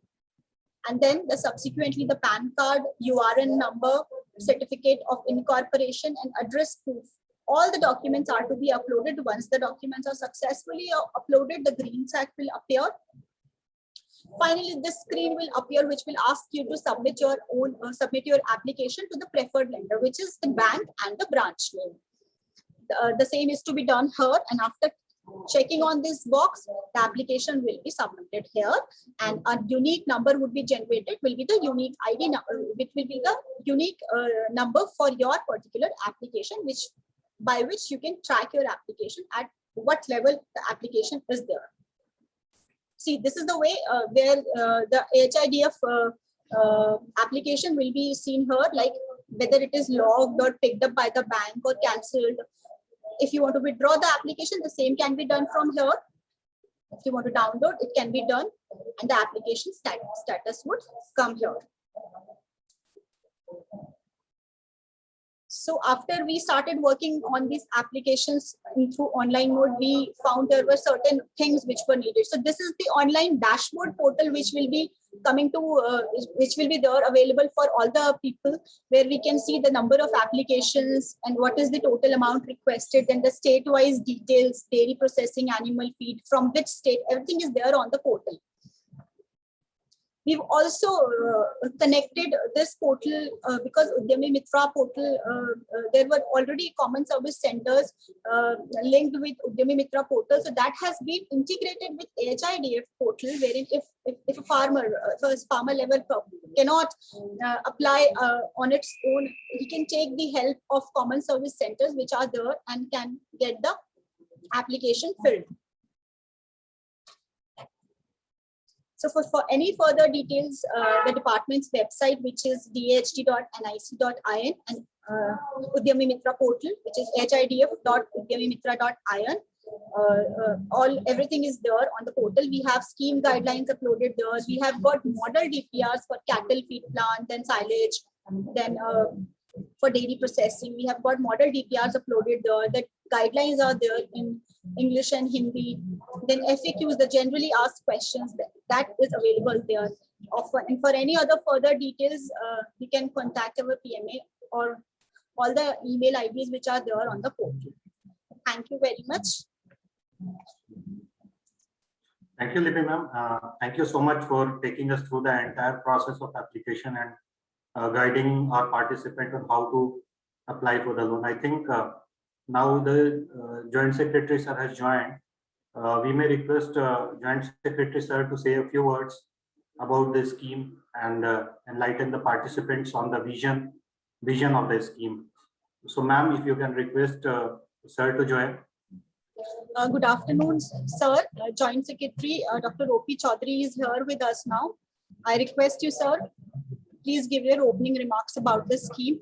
and then subsequently the PAN card, URN number, certificate of incorporation, and address proof. All the documents are to be uploaded. Once the documents are successfully uploaded, the green check will appear. Finally, this screen will appear, which will ask you to submit your application to the preferred lender, which is the bank and the branch name. The same is to be done here, and after checking on this box, the application will be submitted here, and a unique number would be generated, will be the unique ID number, which will be the unique number for your particular application, by which you can track your application at what level the application is there. See, this is the way where the HIDF application will be seen here, like whether it is logged or picked up by the bank or cancelled. If you want to withdraw the application, the same can be done from here. If you want to download, it can be done, and the application status would come here. So after we started working on these applications through online mode, we found there were certain things which were needed. So this is the online dashboard portal, which will be coming to, which will be there available for all the people, where we can see the number of applications and what is the total amount requested, and the state-wise details, dairy processing, animal feed, from which state, everything is there on the portal. We've also connected this portal because Udyami Mitra portal, there were already common service centers linked with Udyami Mitra portal. So that has been integrated with HIDF portal, wherein if a farmer, farmer level cannot apply on its own, he can take the help of common service centers which are there and can get the application filled. So for any further details, the department's website, which is dhd.nic.in, and Udyami Mitra portal, which is hidf.udyamimitra.in. Everything is there on the portal. We have scheme guidelines uploaded there. We have got model DPRs for cattle feed plant, then silage, then for dairy processing. We have got model DPRs uploaded there. The guidelines are there in English and Hindi. Then FAQs, the generally asked questions, that is available there. And for any other further details, we can contact our PMA or all the email IDs which are there on the portal. Thank you very much. Thank you, Lipi ma'am. Thank you so much for taking us through the entire process of application and guiding our participant on how to apply for the loan. I think now the Joint Secretary sir has joined. We may request Joint Secretary sir to say a few words about the scheme and enlighten the participants on the vision of the scheme. So ma'am, if you can request sir to join. Good afternoon, sir. Joint Secretary Dr. O.P. Chaudhary is here with us now. I request you, sir, please give your opening remarks about the scheme.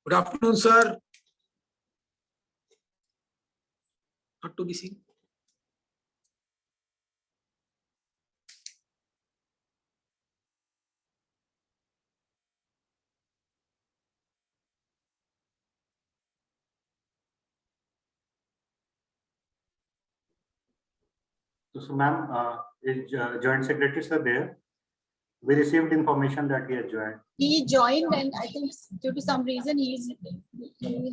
Good afternoon, sir. Not to be seen. So ma'am, is Joint Secretary sir there? We received information that he has joined. He joined, and I think due to some reason he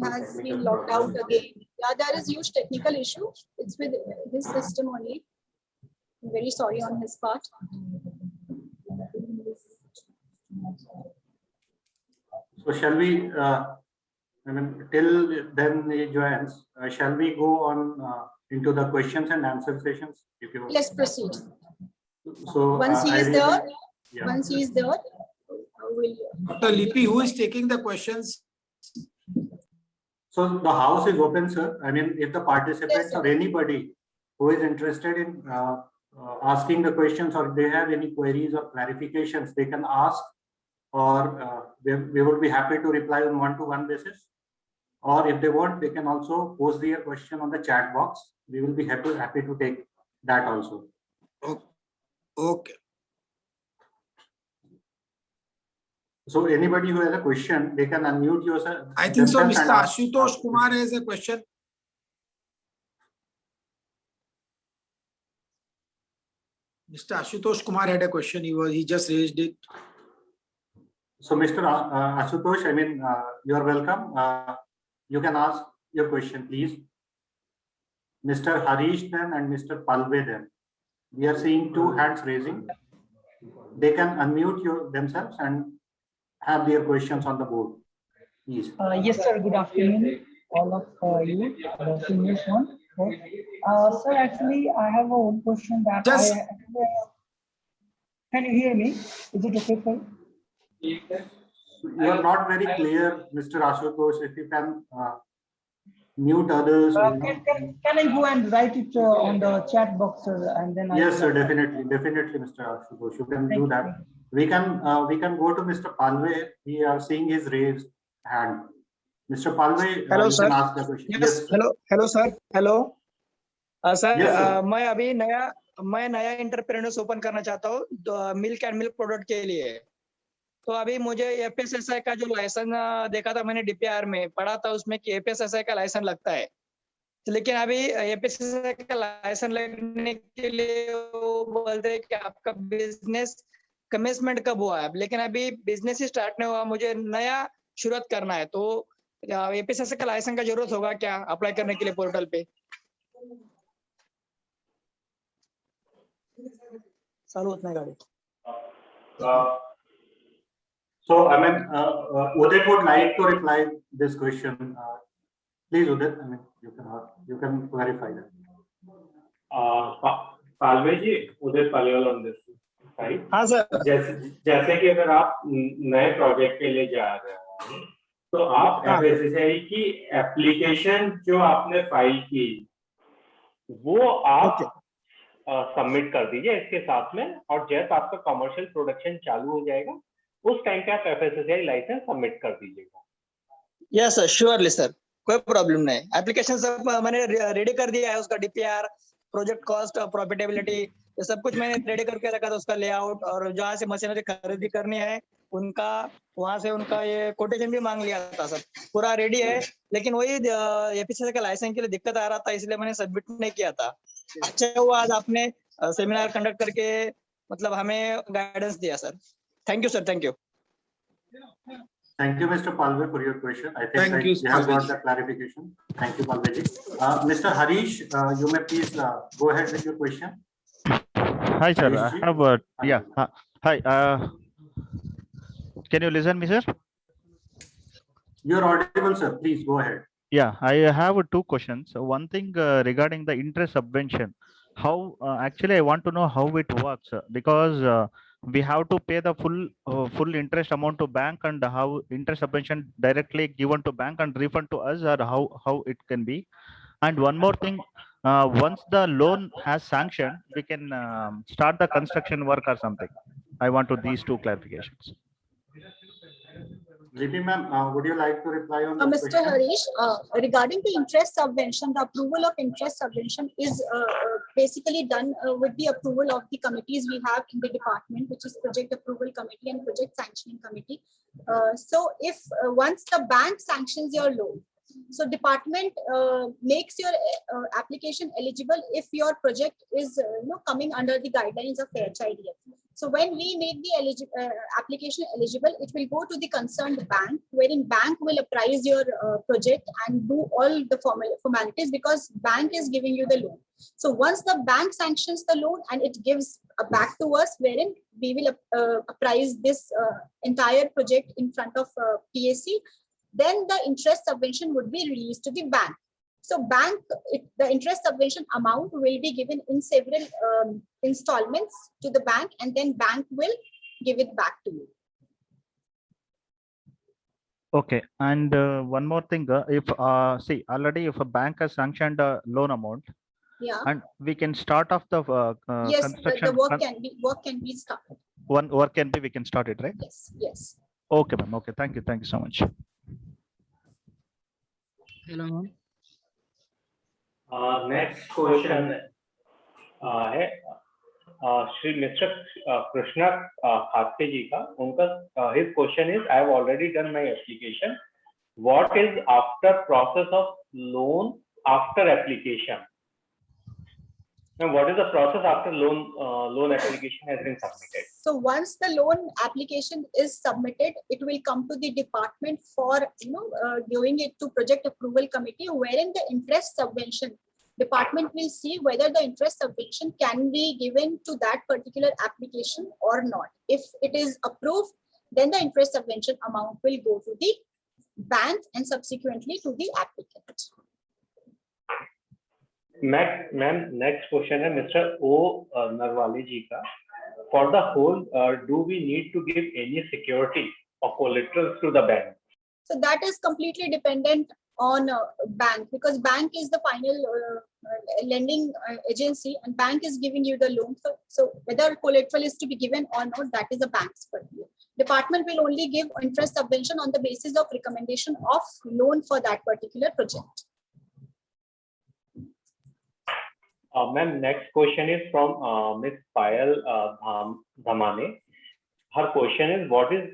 has been locked out again. Yeah, there is huge technical issue. It's with his system only. I'm very sorry on his part. So shall we, I mean, till then he joins, shall we go on into the questions and answer sessions? If you Let's proceed. so Once he I is really- there, yeah. once he is there, we'll. Dr. Lipi, who is taking the questions? So the house is open, sir. I mean, if the participants sir. or anybody who is interested in asking the questions, or they have any queries or clarifications, they can ask, or we would be happy to reply on one-to-one basis. Or if they want, they can also post their question on the chat box. We will be happy to take that also. Okay. So anybody who has a question, they can unmute yourself. I think so. themselves and Mr. ask- Ashutosh Kumar has a question. Mr. Ashutosh Kumar had a question. He just raised it. So Mr. Ashutosh, I mean, you are welcome. You can ask your question, please. Mr. Harish then and Mr. Palve then. We are seeing two hands raising. They can unmute themselves and have their questions on the board. Please. Yes, sir. Good afternoon, all of you. The seniors one. Sir, actually, I have one question that Just- Can you hear me? Is it okay, sir? You are not very clear, Mr. Ashutosh. If you can mute others. Can I go and write it on the chat box, sir? And then Yes, sir. Definitely, Mr. Ashutosh. You can do that. We can go to Mr. Palve. We are seeing his raised hand. Mr. Palve, Hello, you sir. can ask the question. Yes, sir. hello sir, hello sir Yes, sir. मैं अभी नया entrepreneurs open करना चाहता हूँ milk and milk product के लिए। तो अभी मुझे एफएसएसआई का जो लाइसेंस देखा था मैंने डीपीआर में पढ़ा था उसमें कि एफएसएसआई का लाइसेंस लगता है, लेकिन अभी एफएसएसआई का लाइसेंस लगने के लिए वो बोलते हैं कि आपका बिजनेस कमेंसमेंट कब हुआ है, लेकिन अभी बिजनेस ही स्टार्ट नहीं हुआ, मुझे नया शुरुआत करना है। तो एफएसएसआई का लाइसेंस का जरूरत होगा क्या अप्लाई करने के लिए पोर्टल पे? चालू होत नाही गाडी। So, I mean, Udit would like to reply this question. Please, Udit, I mean, you can clarify that. Palveji, Udit Palwal on this. Right. हाँ सर। जैसे कि अगर आप नए प्रोजेक्ट के लिए जा रहे हैं तो आप हाँ। FSSAI की एप्लीकेशन जो आपने फाइल की वो आप सबमिट कर दीजिए इसके साथ में, और जैसे आपका कमर्शियल प्रोडक्शन चालू हो जाएगा उस टाइम पे आप FSSAI लाइसेंस सबमिट कर दीजिएगा। यस सर, श्योरली सर, कोई प्रॉब्लम नहीं। एप्लीकेशन सब मैंने रेडी कर दिया है, उसका DPR, प्रोजेक्ट कॉस्ट, प्रॉफिटेबिलिटी, ये सब कुछ मैंने रेडी करके रखा था, उसका लेआउट, और जहाँ से मशीनरी खरीदी करनी है उनका, वहां से उनका ये कोटेशन भी मांग लिया था सर, पूरा रेडी है। लेकिन वही FSSAI का लाइसेंस के लिए दिक्कत आ रहा था, इसलिए मैंने सबमिट नहीं किया था। अच्छा हुआ आज आपने सेमिनार कंडक्ट करके मतलब हमें गाइडेंस दिया sir. Thank you sir, thank you. Thank you, Mr. Palve, for your question. I think Thank you, you have got Palveji. the clarification. Thank you, Palveji. Mr. Harish, you may please go ahead with your question. Hi, sir. I Harishji? have hi. Can you listen me, sir? You're audible, sir. Please go ahead. Yeah, I have two questions. One thing regarding the interest subvention. How actually I want to know how it works because we have to pay the full interest amount to bank, and how interest subvention directly given to bank and refund to us, or how it can be. And one more thing, once the loan has sanctioned, we can start the construction work or something. I want to these two clarifications. Lipi ma'am, would you like to reply on this Mr. question? Harish, regarding the interest subvention, the approval of interest subvention is basically done with the approval of the committees we have in the department, which is project approval committee and project sanctioning committee. So if once the bank sanctions your loan, so department makes your application eligible if your project is coming under the guidelines of FHIDF. So when we make the application eligible, it will go to the concerned bank, wherein bank will appraise your project and do all the formalities, because bank is giving you the loan. So once the bank sanctions the loan and it gives back to us, wherein we will appraise this entire project in front of PAC, then the interest subvention would be released to the bank. So bank, the interest subvention amount will be given in several installments to the bank, and then bank will give it back to you. Okay, and one more thing, if see already if a bank has sanctioned a loan amount, Yeah. and we can start off the Yes, construction. the work can be started. One work can be, we can start it, right? Yes, yes. Okay, ma'am. Okay, thank you so much. Hello, ma'am. Next question है Shri mister Krishna खाते जी का। उनका his question is, I have already done my application, what is after process of loan after application? Now, what is the process after loan application has been submitted? So once the loan application is submitted, it will come to the department for giving it to project approval committee, wherein the interest subvention department will see whether the interest subvention can be given to that particular application or not. If it is approved, then the interest subvention amount will go to the bank and subsequently to the applicant. Ma'am next question है mister O Narwale ji का। For the whole, do we need to give any security और collaterals to the bank? So that is completely dependent on bank, because bank is the final lending agency, and bank is giving you the loan. So whether collateral is to be given or not, that is a bank's purview. Department will only give interest subvention on the basis of recommendation of loan for that particular project. Ma'am, next question is from Ms. Payal Dhamane. Her question is, what is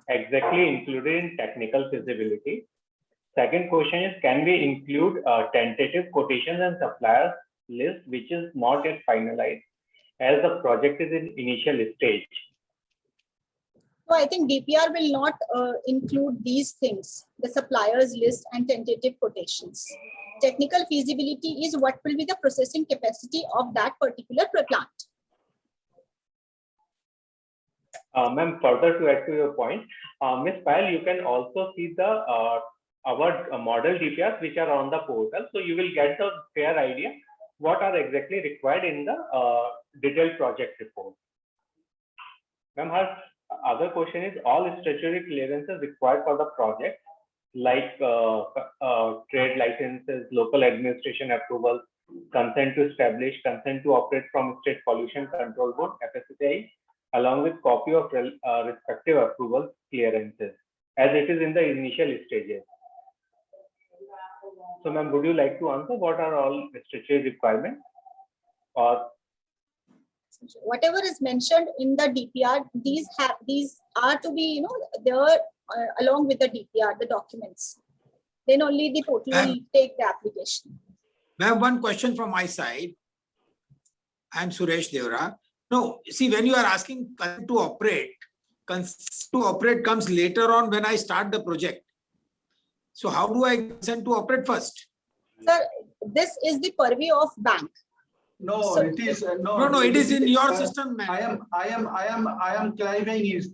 exactly included in technical feasibility? Second question is, can we include tentative quotations and suppliers list which is not yet finalized as the project is in initial stage? So I think DPR will not include these things, the suppliers list and tentative quotations. Technical feasibility is what will be the processing capacity of that particular plant. Ma'am, further to add to your point, Ms. Payal, you can also see the our model DPRs which are on the portal, so you will get the fair idea what are exactly required in the detailed project report. Ma'am, her other question is all statutory clearances required for the project, like trade licenses, local administration approvals, consent to establish, consent to operate from State Pollution Control Board, FSSAI, along with copy of respective approvals clearances, as it is in the initial stages. So, ma'am, would you like to answer what are all statutory requirements? Or whatever is mentioned in the DPR, these are to be, there along with the DPR, the documents. Then only the portal will take the application. I have one question from my side. I'm Suresh Devra. No, see, when you are asking consent to operate comes later on when I start the project. So how do I consent to operate first? Sir, this is the purview of bank. No, So- it is No, it is in your system, I man. am clarifying is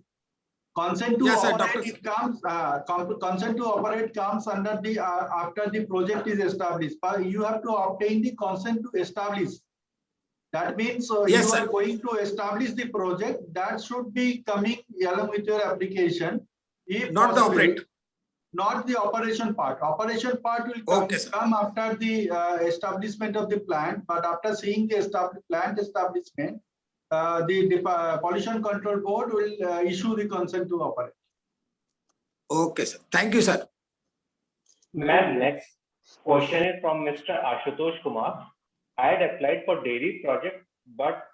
consent to Yes, sir, operate. Dr. It comes consent to operate comes under the after the project is established. But you have to obtain the consent to establish. That means Yes, you sir. are going to establish the project. That should be coming along with your application. If Not the possible, operate. Not the operation part. Operation part will come, Okay, sir. come after the establishment of the plant, but after seeing the plant establishment, the Pollution Control Board will issue the consent to operate. Okay, sir. Thank you, sir. ma'am, next question is from Mr. Ashutosh Kumar. I had applied for dairy project, but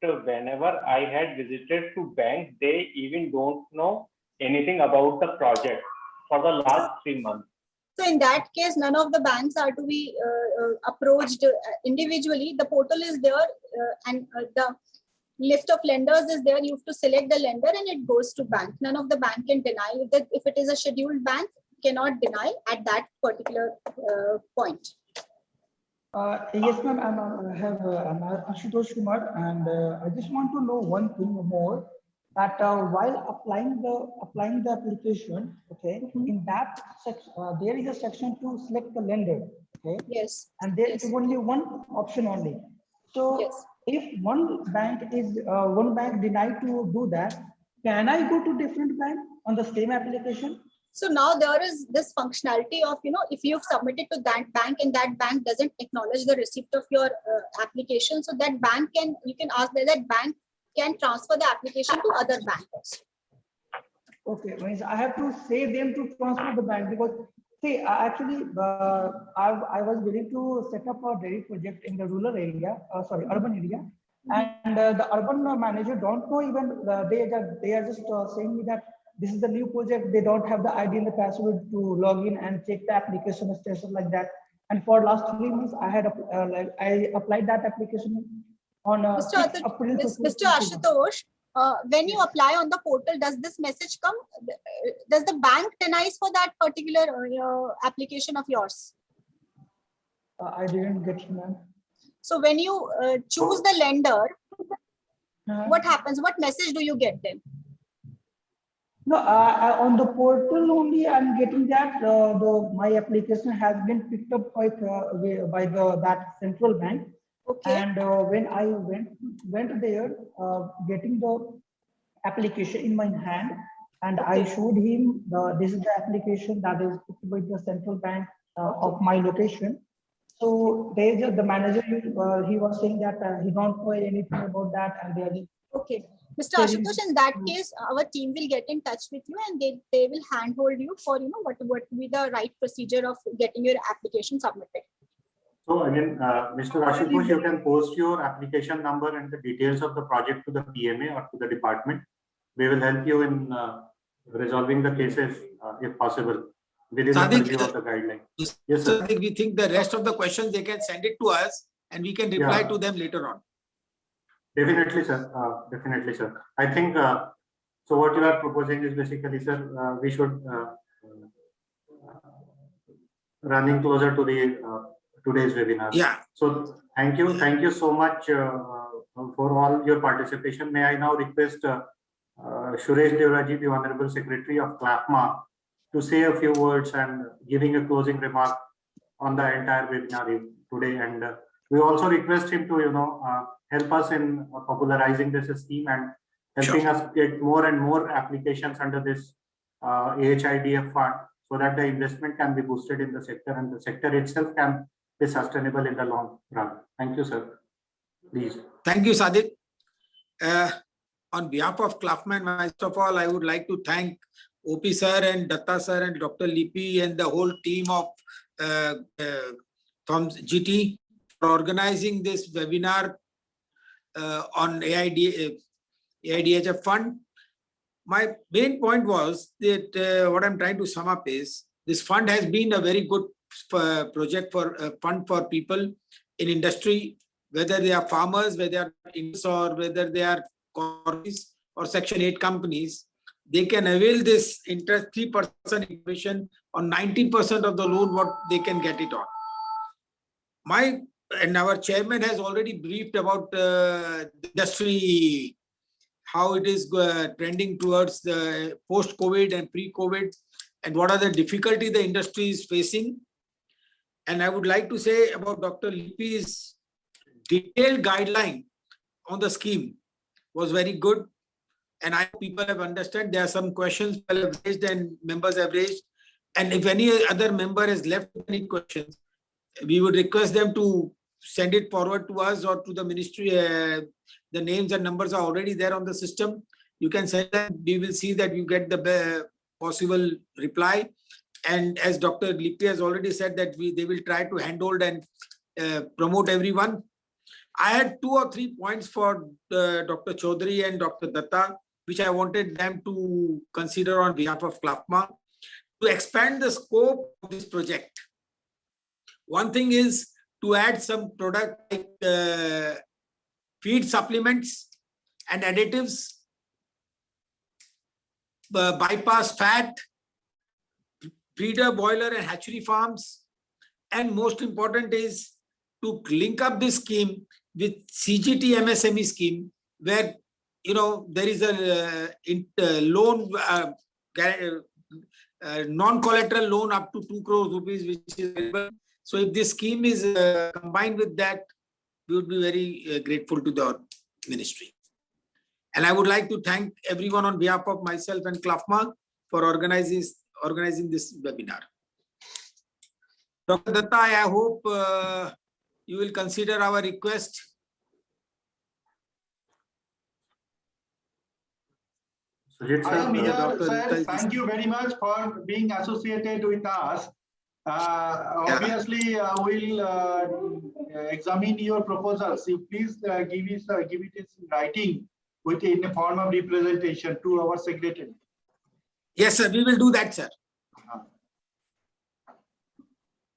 whenever I had visited to bank, they even don't know anything about the project for the last 3 months. So in that case, none of the banks are to be approached individually. The portal is there and the list of lenders is there. You have to select the lender and it goes to bank. None of the bank can deny that if it is a scheduled bank, cannot deny at that particular point. Yes, ma'am. I'm Ashutosh Kumar, and I just want to know one thing more. That while applying the application, okay, in that section there is a section to select the lender, okay, Yes. and there is Yes. only one option only. So Yes. if one bank denied to do that, can I go to different bank on the same application? So now there is this functionality of, if you've submitted to that bank and that bank doesn't acknowledge the receipt of your application, so that bank you can ask that bank can transfer the application to other bankers. Okay, means I have to say them to transfer the bank because see, actually, I was willing to set up a dairy project in the rural area, urban area, and the urban manager don't know even they are just saying me that this is the new project. They don't have the ID and the password to log in and check the application status like that. And for last 3 months, I had I applied that application on Mr. 6th April. Mr. Ashutosh, when you apply on the portal, does this message come? Does the bank denies for that particular application of yours? I didn't get it, ma'am. So when you choose the lender, what happens? What message do you get then? No, on the portal only I'm getting that my application has been picked up by that central bank. Okay. And when I went there, getting the application in my hand, and I showed him this is the application that is picked by the central bank of my location. So the manager he was saying that he don't know anything about that, and they are. Okay. Mr. Ashutosh, in that case, our team will get in touch with you and they will handhold you for, what would be the right procedure of getting your application submitted. So again, Mr. Ashutosh, you can post your application number and the details of the project to the PMA or to the department. We will help you in resolving the cases if possible within the purview of the guideline. Yes, sir. I think we think the rest of the questions, they can send it to us and we can reply to them later on. Definitely, sir. Definitely, sir. I think so. What you are proposing is basically, sir, we should running closer to the today's webinar. Yeah. So thank you so much for all your participation. May I now request Suresh Devraji, the Honorable Secretary of CLAPMA, to say a few words and giving a closing remark on the entire webinar today. And we also request him to, help us in popularizing this scheme and helping us get more and more applications under this AHIDF fund, so that the investment can be boosted in the sector and the sector itself can be sustainable in the long run. Thank you, sir. Please. Thank you, Sadit. On behalf of Klafman, first of all, I would like to thank OP sir and Datta sir and Dr. Lipi and the whole team of from GT for organizing this webinar on AIDHF fund. My main point was that what I'm trying to sum up is this fund has been a very good project for fund for people in industry, whether they are farmers, whether they are industries, or whether they are corporates or Section 8 companies. They can avail this interest 3% information on 90% of the loan what they can get it on. And our chairman has already briefed about the industry, how it is trending towards the post-COVID and pre-COVID, and what are the difficulties the industry is facing. And I would like to say about Dr. Lipi's detailed guideline on the scheme was very good. And I hope people have understood. There are some questions people have raised and members have raised. And if any other member has left any questions, we would request them to send it forward to us or to the ministry. The names and numbers are already there on the system. You can send them. We will see that you get the possible reply. And as Dr. Lipi has already said that they will try to handhold and promote everyone. I had 2 or 3 points for Dr. Chaudhary and Dr. Datta, which I wanted them to consider on behalf of CLAFMA to expand the scope of this project. One thing is to add some product like feed supplements and additives, bypass fat, breeder, boiler and hatchery farms. And most important is to link up this scheme with CGT MSME scheme, where there is a loan, non-collateral loan up to 2 crores rupees, which is available. So if this scheme is combined with that, we would be very grateful to the ministry. And I would like to thank everyone on behalf of myself and CLAFMA for organizing this webinar. Dr. Datta, I hope you will consider our request. I am here, sir. Thank you very much for being associated with us. Obviously, we'll examine your proposals. You please give it in writing in the form of representation to our secretary. Yes, sir. We will do that, sir.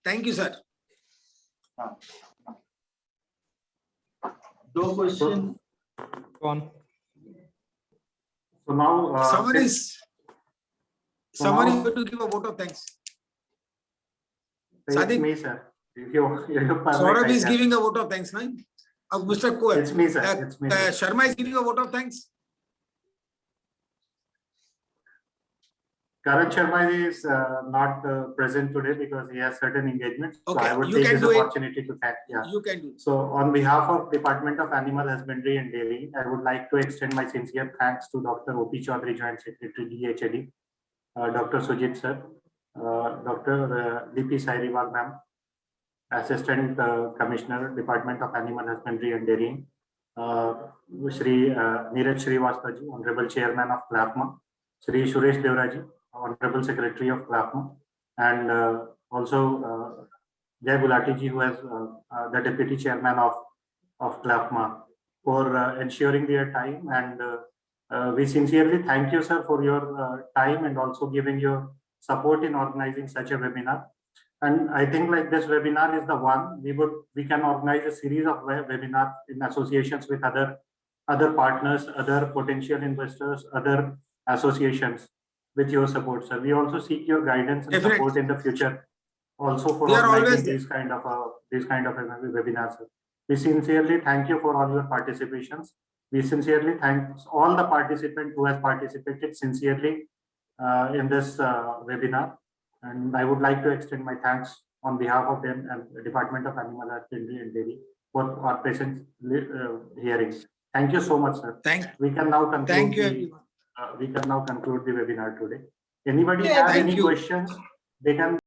Thank you, sir. No question. Go on. So now someone is going to give a vote of thanks. It's me, sir. Saurabh is giving a vote of thanks, right? Mr. Koher. It's me, sir. It's me, sir. Sharma is giving a vote of thanks. Karan Sharma is not present today because he has certain engagements. Okay, so I would you take can this do opportunity to thank. Yeah. You can do. So on behalf of Department of Animal Husbandry and Dairy, I would like to extend my sincere thanks to Dr. OP Chaudhary, Joint Secretary, DHAD, Dr. Sujit sir, Dr. Lipi Sairibag ma'am, Assistant Commissioner, Department of Animal Husbandry and Dairy, Shri Neeraj Srivastava, Honorable Chairman of CLAFMA, Shri Suresh Devraji, Honorable Secretary of CLAFMA, and also Jay Gulati ji, who is the Deputy Chairman of CLAFMA, for ensuring their time. And we sincerely thank you, sir, for your time and also giving your support in organizing such a webinar. And I think like this webinar is the one we can organize a series of webinars in associations with other partners, other potential investors, other associations with your support, sir. We also seek your guidance and support in the future, also for organizing these kind of webinars. Sir. We sincerely thank you for all your participations. We sincerely thank all the participants who has participated sincerely in this webinar. And I would like to extend my thanks on behalf of them and the Department of Animal Husbandry and Dairy for our patient hearings. Thank you so much, sir. We can now conclude. Thank you, the- everyone. we can now conclude the webinar today. Anybody Thank have you, any everyone. questions? They can